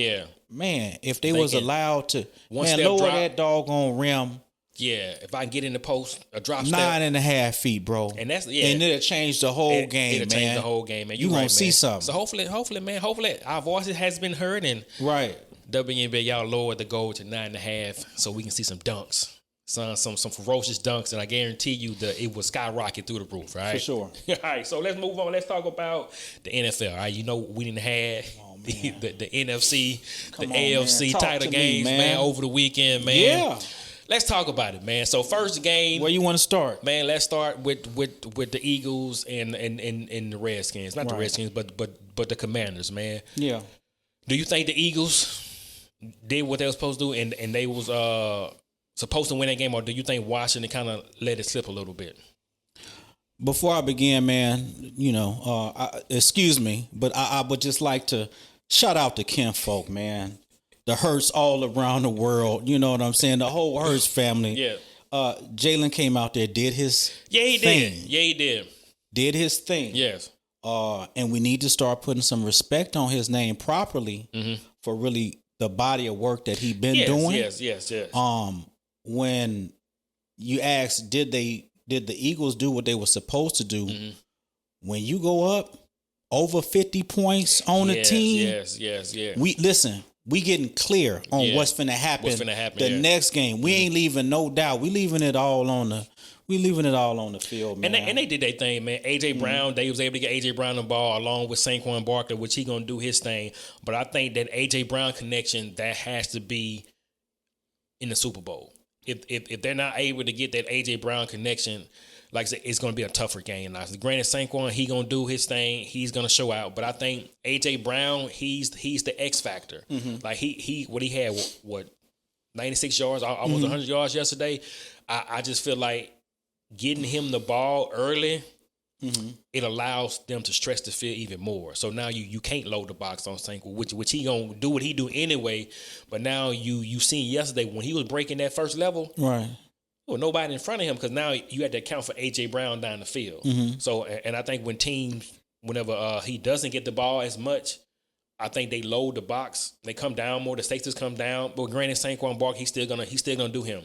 man, if they was allowed to lower that doggone rim. Yeah, if I can get in the post, a drop step. 9.5 feet, bro. And that's and it'll change the whole game, it'll change the whole game, man. You gonna see something. So hopefully, man, our voices has been heard, and WNBA, y'all lowered the goal to 9.5 so we can see some dunks. Some ferocious dunks, and I guarantee you that it will skyrocket through the roof, right? For sure. All right, so let's move on. Let's talk about the NFL. All right, we didn't have the NFC, the AFC title games, man, over the weekend, man. Yeah. Let's talk about it, man. So first game. Where you want to start? Man, let's start with the Eagles and the Redskins. Not the Redskins, but the Commanders, man. Yeah. Do you think the Eagles did what they were supposed to do and they was supposed to win that game, or do you think Washington kind of let it slip a little bit? Before I begin, man, excuse me, but I would just like to shout out to kinfolk, man. The Hurts all around the world. You know what I'm saying? The whole Hurts family. Yeah. Jalen came out there, did his thing. Did. Yeah, he did. Did his thing. Yes. And we need to start putting some respect on his name properly for really the body of work that he been doing. Yes. When you ask, did the Eagles do what they were supposed to do? When you go up over 50 points on a team, yes. We getting clear on what's finna happen. Next game. We ain't leaving no doubt. We leaving it all on the field, man. And they did their thing, man. AJ Brown, they was able to get AJ Brown the ball along with Saquon Barkley, which he gonna do his thing. But I think that AJ Brown connection, that has to be in the Super Bowl. If they're not able to get that AJ Brown connection, like I said, it's going to be a tougher game. Now, granted, Saquon, he going to do his thing. He's going to show out. But I think AJ Brown, he's the X factor. Like he had 96 yards, almost 100 yards yesterday. I just feel like getting him the ball early, it allows them to stretch the field even more. So now you can't load the box on Saquon, which he gonna do what he do anyway. But now you seen yesterday when he was breaking that first level, right? Well, nobody in front of him because now you had to account for AJ Brown down the field. So, and I think whenever he doesn't get the ball as much, I think they load the box. They come down more. The stakes come down. But granted, Saquon Barkley, he's still gonna do him.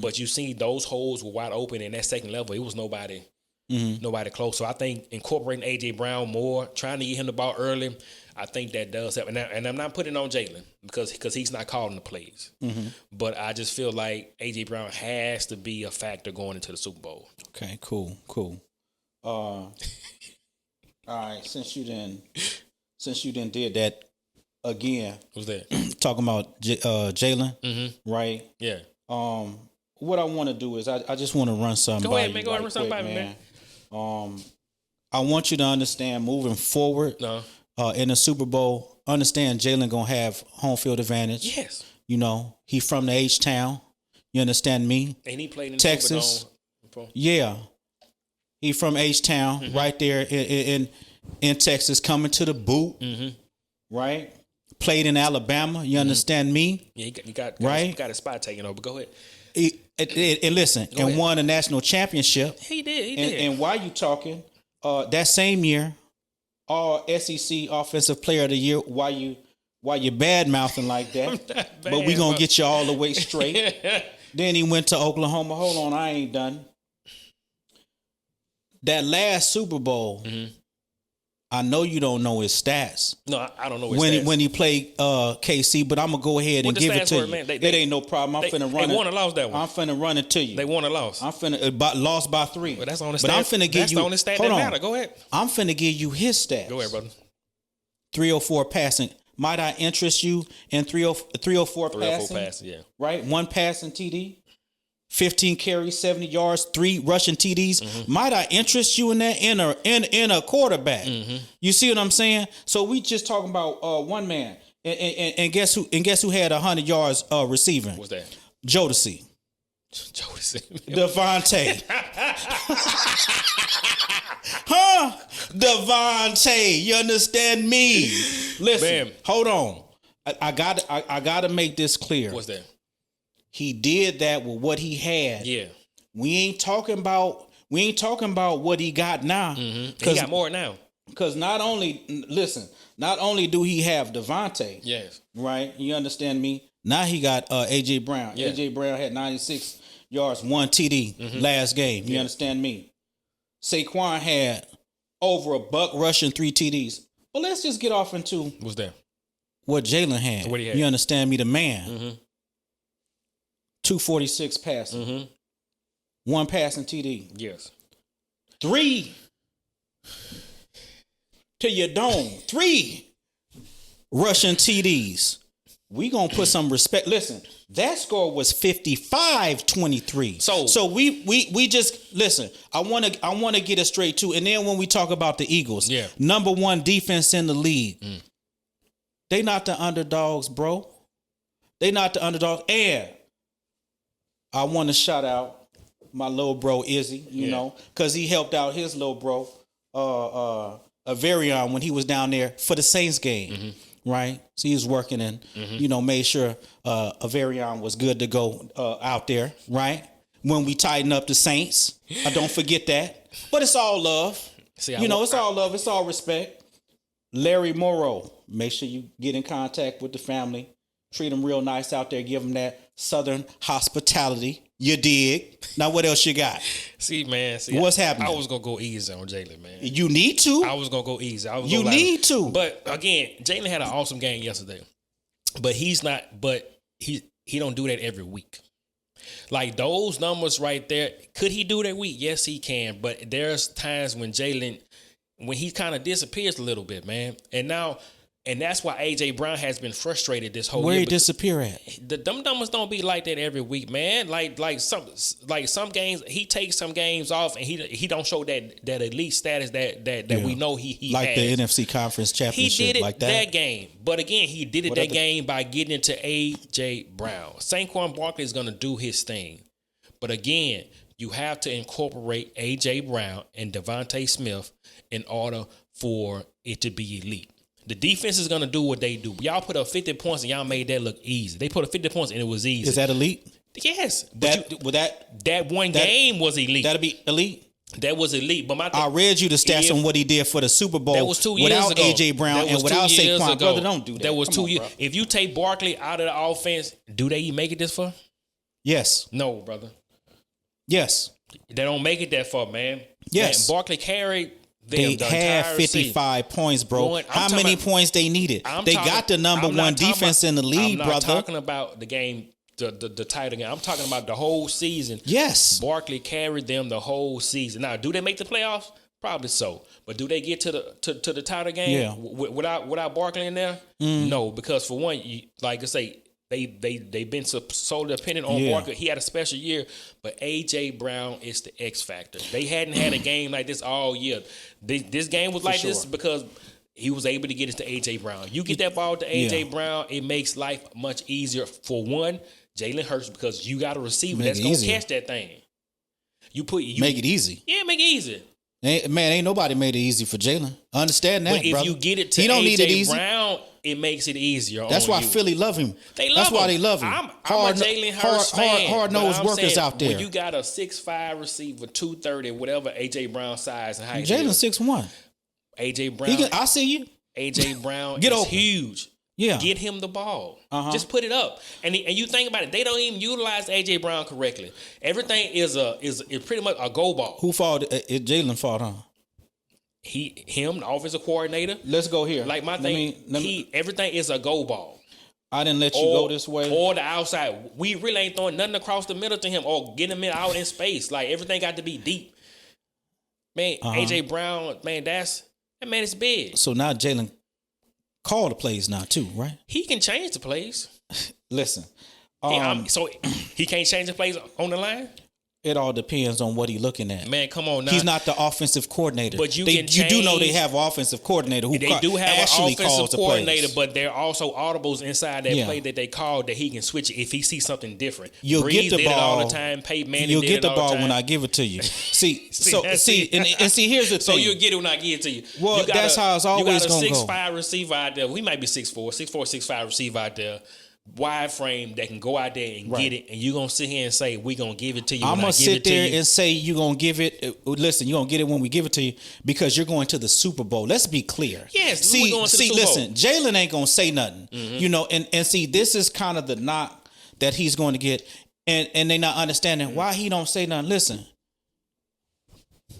But you see those holes were wide open in that second level. It was nobody close. So I think incorporating AJ Brown more, trying to get him the ball early, I think that does help. And I'm not putting it on Jalen because he's not calling the plays. But I just feel like AJ Brown has to be a factor going into the Super Bowl. Okay, cool. All right, since you didn't did that again. What's that? Talking about Jalen, right? Yeah. What I want to do is I just want to run something. Go ahead, man. Go ahead, run something by me, man. I want you to understand moving forward in the Super Bowl, understand Jalen gonna have home field advantage. Yes. He from the H-Town. You understand me? And he played in Texas. Yeah. He from H-Town, right there in Texas, coming to the boot. Right? Played in Alabama. You understand me? Yeah, you got a spot taken over. Go ahead. And listen, and won a national championship. He did. And while you talking, that same year, all SEC Offensive Player of the Year. Why you bad mouthing like that? But we gonna get you all the way straight. Then he went to Oklahoma. Hold on, I ain't done. That last Super Bowl, I know you don't know his stats. No, I don't know his stats. When he played KC, but I'm going to go ahead and give it to you. Man? It ain't no problem. I'm finna run it. They won and lost that one. I'm finna run it to you. They won and lost. I'm finna lost by 3. Well, that's on the stat. But I'm finna give you. That's the only stat that matter. Go ahead. I'm finna give you his stats. Go ahead, brother. 304 passing. Might I interest you in 304 passing? Yeah. Right? 1 passing TD, 15 carries, 70 yards, 3 rushing TDs. Mm-hmm. Might I interest you in that in a quarterback? Mm-hmm. You see what I'm saying? So we just talking about one man. And guess who had 100 yards receiving? What's that? Jodeci. Devontae. Huh? Devontae. You understand me? Listen. Hold on. I gotta make this clear. What's that? He did that with what he had. Yeah. We ain't talking about what he got now. Mm-hmm. He got more now. Because not only do he have Devontae. Yes. Right? You understand me? Now he got AJ Brown. Yeah. AJ Brown had 96 yards, 1 TD last game. You understand me? Saquon had over a buck rushing, 3 TDs. But let's just get off into what's that? What Jalen had. What he had. You understand me? The man. 246 passing. 1 passing TD. Yes. 3 to your dome. 3 rushing TDs. We gonna put some respect. Listen, that score was 55-23. So we just listen. I wanna get it straight too. And then when we talk about the Eagles, number 1 defense in the league, they not the underdogs, bro. They not the underdogs. And I want to shout out my little bro Izzy, you know, because he helped out his little bro, Averion, when he was down there for the Saints game, right? So he was working and, made sure Averion was good to go out there, right? When we tighten up the Saints, I don't forget that. But it's all love. It's all love. It's all respect. Larry Morrow, make sure you get in contact with the family. Treat them real nice out there. Give them that Southern hospitality. You dig? Now, what else you got? What's happening? I was going to go easy on Jalen, man. You need to. I was going to go easy. You need to. But, again, Jalen had an awesome game yesterday. But he don't do that every week. Like, those numbers right there, could he do that week? Yes, he can. But there's times when when he kind of disappears a little bit, man. And that's why AJ Brown has been frustrated this whole year. Where he disappear at? Them numbers don't be like that every week, man. Like some games, he takes some games off and he don't show that elite status that we know he like has. The NFC Conference Championship. He did it like that game, but again, he did it that game by getting into AJ Brown. Saquon Barkley is going to do his thing, but again, you have to incorporate AJ Brown and Devontae Smith in order for it to be elite. The defense is going to do what they do. Y'all put up 50 points and y'all made that look easy. They put up 50 points and it was easy. Is that elite? Yes. That one game was elite. That'll be elite? That was elite. But I read you the stats on what he did for the Super Bowl. That was 2 years without ago. AJ Brown and without Saquon. Brother, don't do that. That was 2 years. If you take Barkley out of the offense, do they make it this far? Yes. No, brother. Yes. They don't make it that far, man. Yes. Man, Barkley carried They had 55 points, bro. How many points they needed? They got the number 1 defense in the league, brother. I'm not talking about the game, the title game. I'm talking about the whole season. Yes. Barkley carried them the whole season. Now, do they make the playoffs? Probably so. But do they get to the title game without Barkley in there? No, because for one, like I say, they've been solely dependent on Barkley. He had a special year, but AJ Brown is the X factor. They hadn't had a game like this all year. This game was like this because he was able to get it to AJ Brown. You get that ball to AJ Brown, it makes life much easier for one, Jalen Hurts, because you got a receiver that's gonna catch that thing. Make it easy. Yeah, make it easy. Ain't nobody made it easy for Jalen. I understand that, but if brother. you get it to he don't AJ need it easy. Brown, it makes it easier. That's why Philly love him. That's why they love him. I'm a Jalen Hurts fan. Hard-nosed workers out there. When you got a 6'5" receiver, 230, whatever AJ Brown size and height. Jalen 6'1". AJ Brown. I see you. AJ Brown Get is open. huge. Yeah. Get him the ball. Just put it up. And you think about it, they don't even utilize AJ Brown correctly. Everything is pretty much a go ball. Who fought? Jalen fought, huh? Him, the offensive coordinator. Let's go here. Like my thing, everything is a go ball. I didn't let you go this way. Or the outside. We really ain't throwing nothing across the middle to him or getting him out in space. Like everything got to be deep. Man, AJ Brown, man, that man is big. So now Jalen call the plays now too, right? He can change the plays. Listen, So he can't change the plays on the line? it all depends on what he's looking at. Man, come on now. He's not the offensive coordinator. But you do know they have an offensive coordinator who they do have actually an offensive calls the coordinator, plays. but there are also audibles inside that play that they call that he can switch if he sees something different. You'll Breeze get the did ball it all the time. Peyton Manning You'll did get it the all ball time. when I give it to you. See, that's see, it. and see, here's the thing. So you'll get it when I give it to you. Well, that's how it's always gonna go. You got a 6'5" receiver out there. We might be 6'4", 6'5" receiver out there. Wide frame that can go out there and get it, and you're going to sit here and say, we're going to give it to you. I'm going to sit there and say, you're going to give it. Listen, you're going to get it when we give it to you because you're going to the Super Bowl. Let's be clear. Yes, we're going to the Super Bowl. Listen, Jalen ain't going to say nothing. You know, and see, this is kind of the knock that he's going to get, and they not understanding why he don't say nothing. Listen,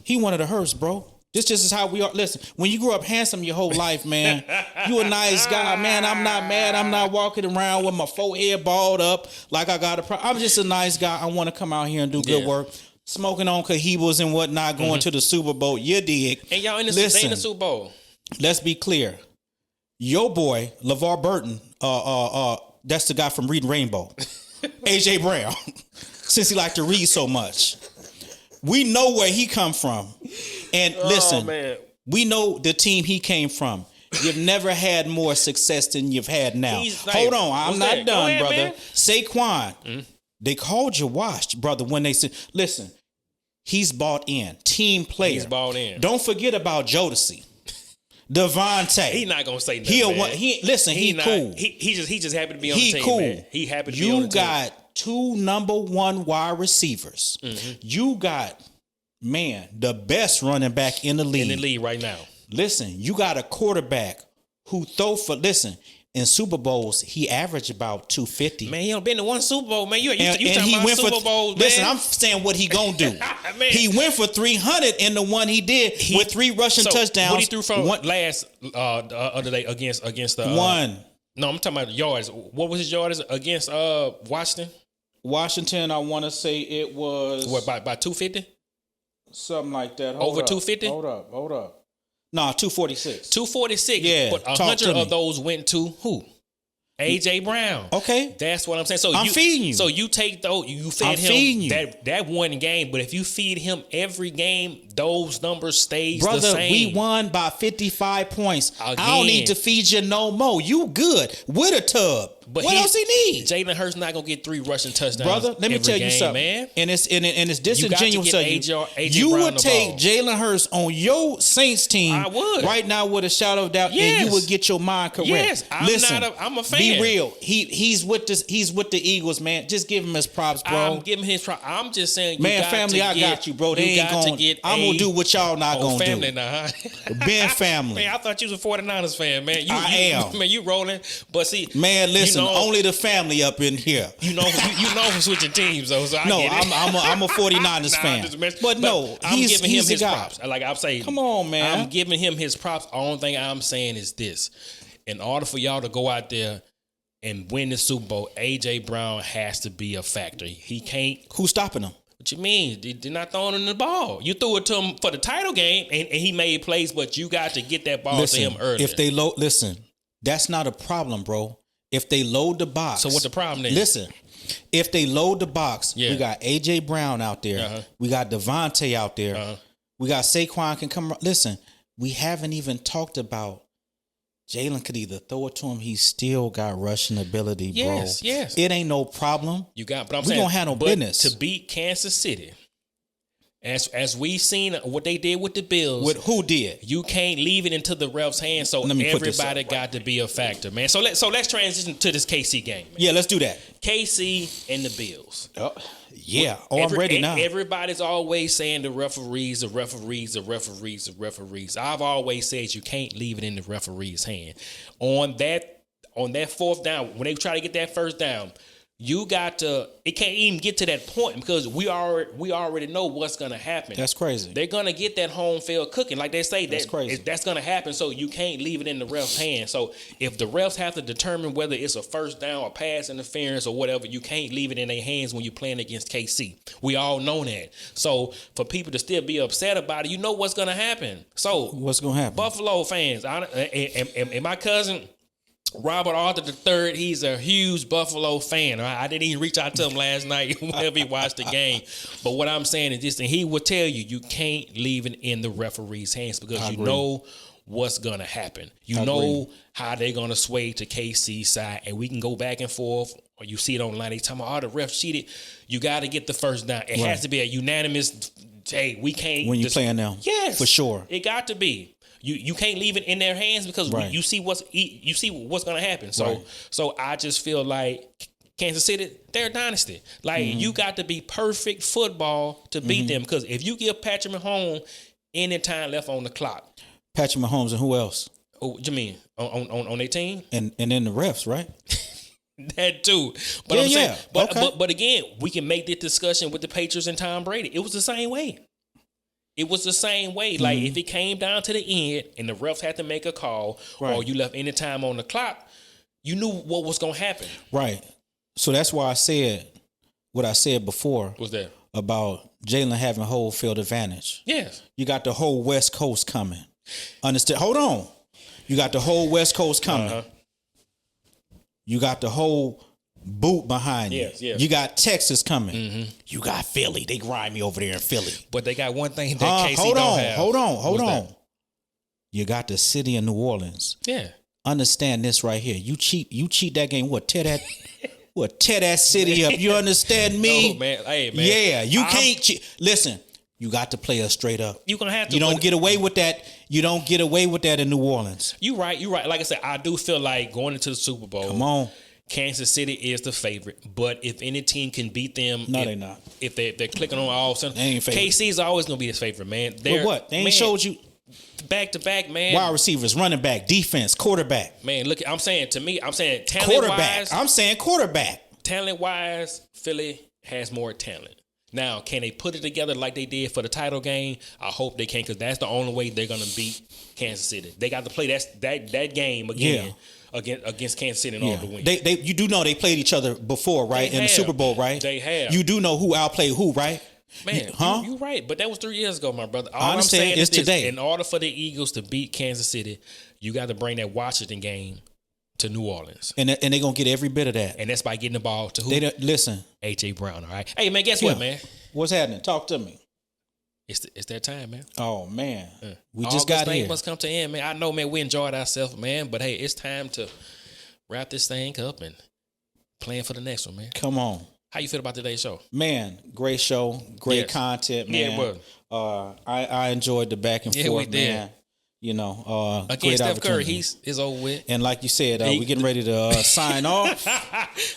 he one of the Hurts, bro. This just is how we are. Listen, when you grew up handsome your whole life, man, you a nice guy, man. I'm not mad. I'm not walking around with my forehead balled up like I got a problem. I'm just a nice guy. I want to come out here and do good work. Smoking on Cohibas and whatnot, going to the Super Bowl. You dig. And y'all in the Super Bowl. Let's be clear. Your boy, LeVar Burton, that's the guy from Reading Rainbow. AJ Brown, since he liked to read so much. We know where he come from. And listen, we know the team he came from. You've never had more success than you've had now. Hold on, I'm not done, brother. Man. Saquon, they called you washed, brother, when they said, listen, he's bought in. Team player. He's bought in. Don't forget about Jodeci. Devontae. He's not going to say nothing, He cool. He just happy to be on the team, cool. Man. He happy to be on the team. You got 2 number 1 wide receivers. You got... Man, the best running back in the league. In the league right now. Listen, you got a quarterback who in Super Bowls, he averaged about 250. Man, he don't been to one Super Bowl, man. You talking he about went Super Bowls, man. Listen, I'm saying what he gonna do. He went for 300 in the one he did with 3 rushing touchdowns. What he threw from last other day against the one. No, I'm talking about yards. What was his yards against Washington? Washington, I want to say it was what by 250? Something like that. Over 250? Hold up. Nah, 246. 246. Yeah. But 100 of those went to who? AJ Brown. Okay. That's what I'm saying. So I'm feeding you. So you take those, you feed him that one game, but if you feed him every game, those numbers stays the same. Brother, we won by 55 points. Again. I don't need to feed you no more. You good with a tub. But what else he need? Jalen Hurts not gonna get 3 rushing touchdowns. Brother, let me tell you something, man. And it's disingenuous. You would take Jalen Hurts on your Saints team. I would right now with a shadow of doubt, and you would get your mind correct. Yes, I'm a fan. Be real. He's with the Eagles, man. Just give him his props, bro. I'm giving his props. I'm just saying, family, I got you, bro. They ain't gonna. I'm gonna do what y'all not gonna family do. Now, Ben family. Man, I thought you was a 49ers fan, man. I am. Man, you rolling, but see, man, listen, only the family up in here. You know for switching teams though. So I'm a 49ers fan. But no, I'm giving him his guy. props. Like I'm saying, come on, man. I'm giving him his props. The only thing I'm saying is this: in order for y'all to go out there and win the Super Bowl, AJ Brown has to be a factor. He can't. Who's stopping him? What you mean? They're not throwing him the ball. You threw it to him for the title game, and he made plays, but you got to get that ball to him early. If they that's not a problem, bro. If they load the box. So what the problem is? Listen, if they load the box, we got AJ Brown out there. We got Devontae out there. We got Saquon can come. Listen, we haven't even talked about Jalen could either throw it to him. He still got rushing ability, bro. Yes. It ain't no problem. You got, but I'm we saying, gonna handle business. To beat Kansas City, as we seen what they did with the Bills. With who did? You can't leave it into the refs' hands. So everybody got to be a factor, man. So let's transition to this KC game. Man. Yeah, let's do that. KC and the Bills. Yeah. I'm ready now. Everybody's always saying the referees. I've always said you can't leave it in the referee's hand. On that fourth down, when they try to get that first down, you got to. It can't even get to that point because we already know what's going to happen. That's crazy. They're going to get that home field cooking, like they say. That's crazy. That's going to happen. So you can't leave it in the ref's hand. So if the refs have to determine whether it's a first down or pass interference or whatever, you can't leave it in their hands when you're playing against KC. We all know that. So for people to still be upset about it, you know what's going to happen. So what's going to happen? Buffalo fans, and my cousin. Robert Arthur III, he's a huge Buffalo fan. Right? I didn't even reach out to him last night whenever he watched the game. But what I'm saying is this, and he will tell you, you can't leave it in the referee's hands because you know what's going to happen. You know how they're going to sway to KC's side, and we can go back and forth, or you see it online. They talking about, the ref cheated. You got to get the first down. It has to be a unanimous, hey, we can't. When you're playing now. Yes. For sure. It got to be. You can't leave it in their hands because you see what's going to happen. So I just feel like Kansas City, they're a dynasty. Like you got to be perfect football to beat them, because if you give Patrick Mahomes any time left on the clock, Patrick Mahomes and who else? Oh, what you mean on their team? And then the refs, right? That too. But I'm saying, but again, we can make this discussion with the Patriots and Tom Brady. It was the same way. It was the same way. Like, if it came down to the end and the refs had to make a call, or you left any time on the clock, you knew what was going to happen. Right. So that's why I said what I said before. What's that? About Jalen having whole field advantage. Yes. You got the whole West Coast coming. Understand? Hold on. You got the whole West Coast coming. You got the whole boot behind you. Yes. You got Texas coming. You got Philly. They grimy over there in Philly. But they got one thing that KC don't have. Hold on. You got the city of New Orleans. Yeah. Understand this right here. You cheat that game. Tear that city up. You understand me? Oh, man. Hey, man. Yeah, you can't cheat. Listen, you got to play us straight up. You're going to have to. You don't get away with that. You don't get away with that in New Orleans. You're right. Like I said, I do feel like going into the Super Bowl. Come on. Kansas City is the favorite, but if any team can beat them, they're not. If they're clicking on all of a sudden, they ain't favorite. KC's always gonna be his favorite, man. But what? They ain't showed you back to back, man. Wide receivers, running back, defense, quarterback. Man, look, I'm saying talent quarterback. wise. I'm saying quarterback. Talent wise, Philly has more talent. Now, can they put it together like they did for the title game? I hope they can, because that's the only way they're gonna beat Kansas City. They got to play that game again. Against Kansas City in order to win. You do know they played each other before, right? In the Super Bowl, right? They have. You do know who outplayed who, right? Man, you're right. But that was 3 years ago, my brother. All I understand. I'm saying is this, today. In order for the Eagles to beat Kansas City, you got to bring that Washington game to New Orleans. And they're going to get every bit of that. And that's by getting the ball to who? Listen. A.J. Brown, all right? Hey, man, guess what, man? What's happening? Talk to me. It's that time, man. Oh, man. We just got here. Must come to end, man. I know, man, we enjoyed ourselves, man. But, hey, it's time to wrap this thing up and plan for the next one, man. Come on. How you feel about today's show? Man, great show. Great content, man. Yeah, it was. I enjoed the back and forth, man. You know, again, Steph Curry, he's over with. And like you said, we're getting ready to sign off.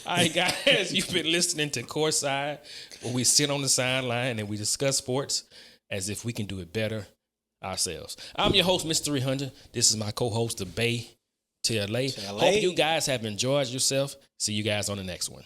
All right, guys, you've been listening to Courtside, where we sit on the sideline and we discuss sports as if we can do it better ourselves. I'm your host, Mr. 300. This is my co-host, the Bay to LA. Hope you guys have enjoyed yourself. See you guys on the next one.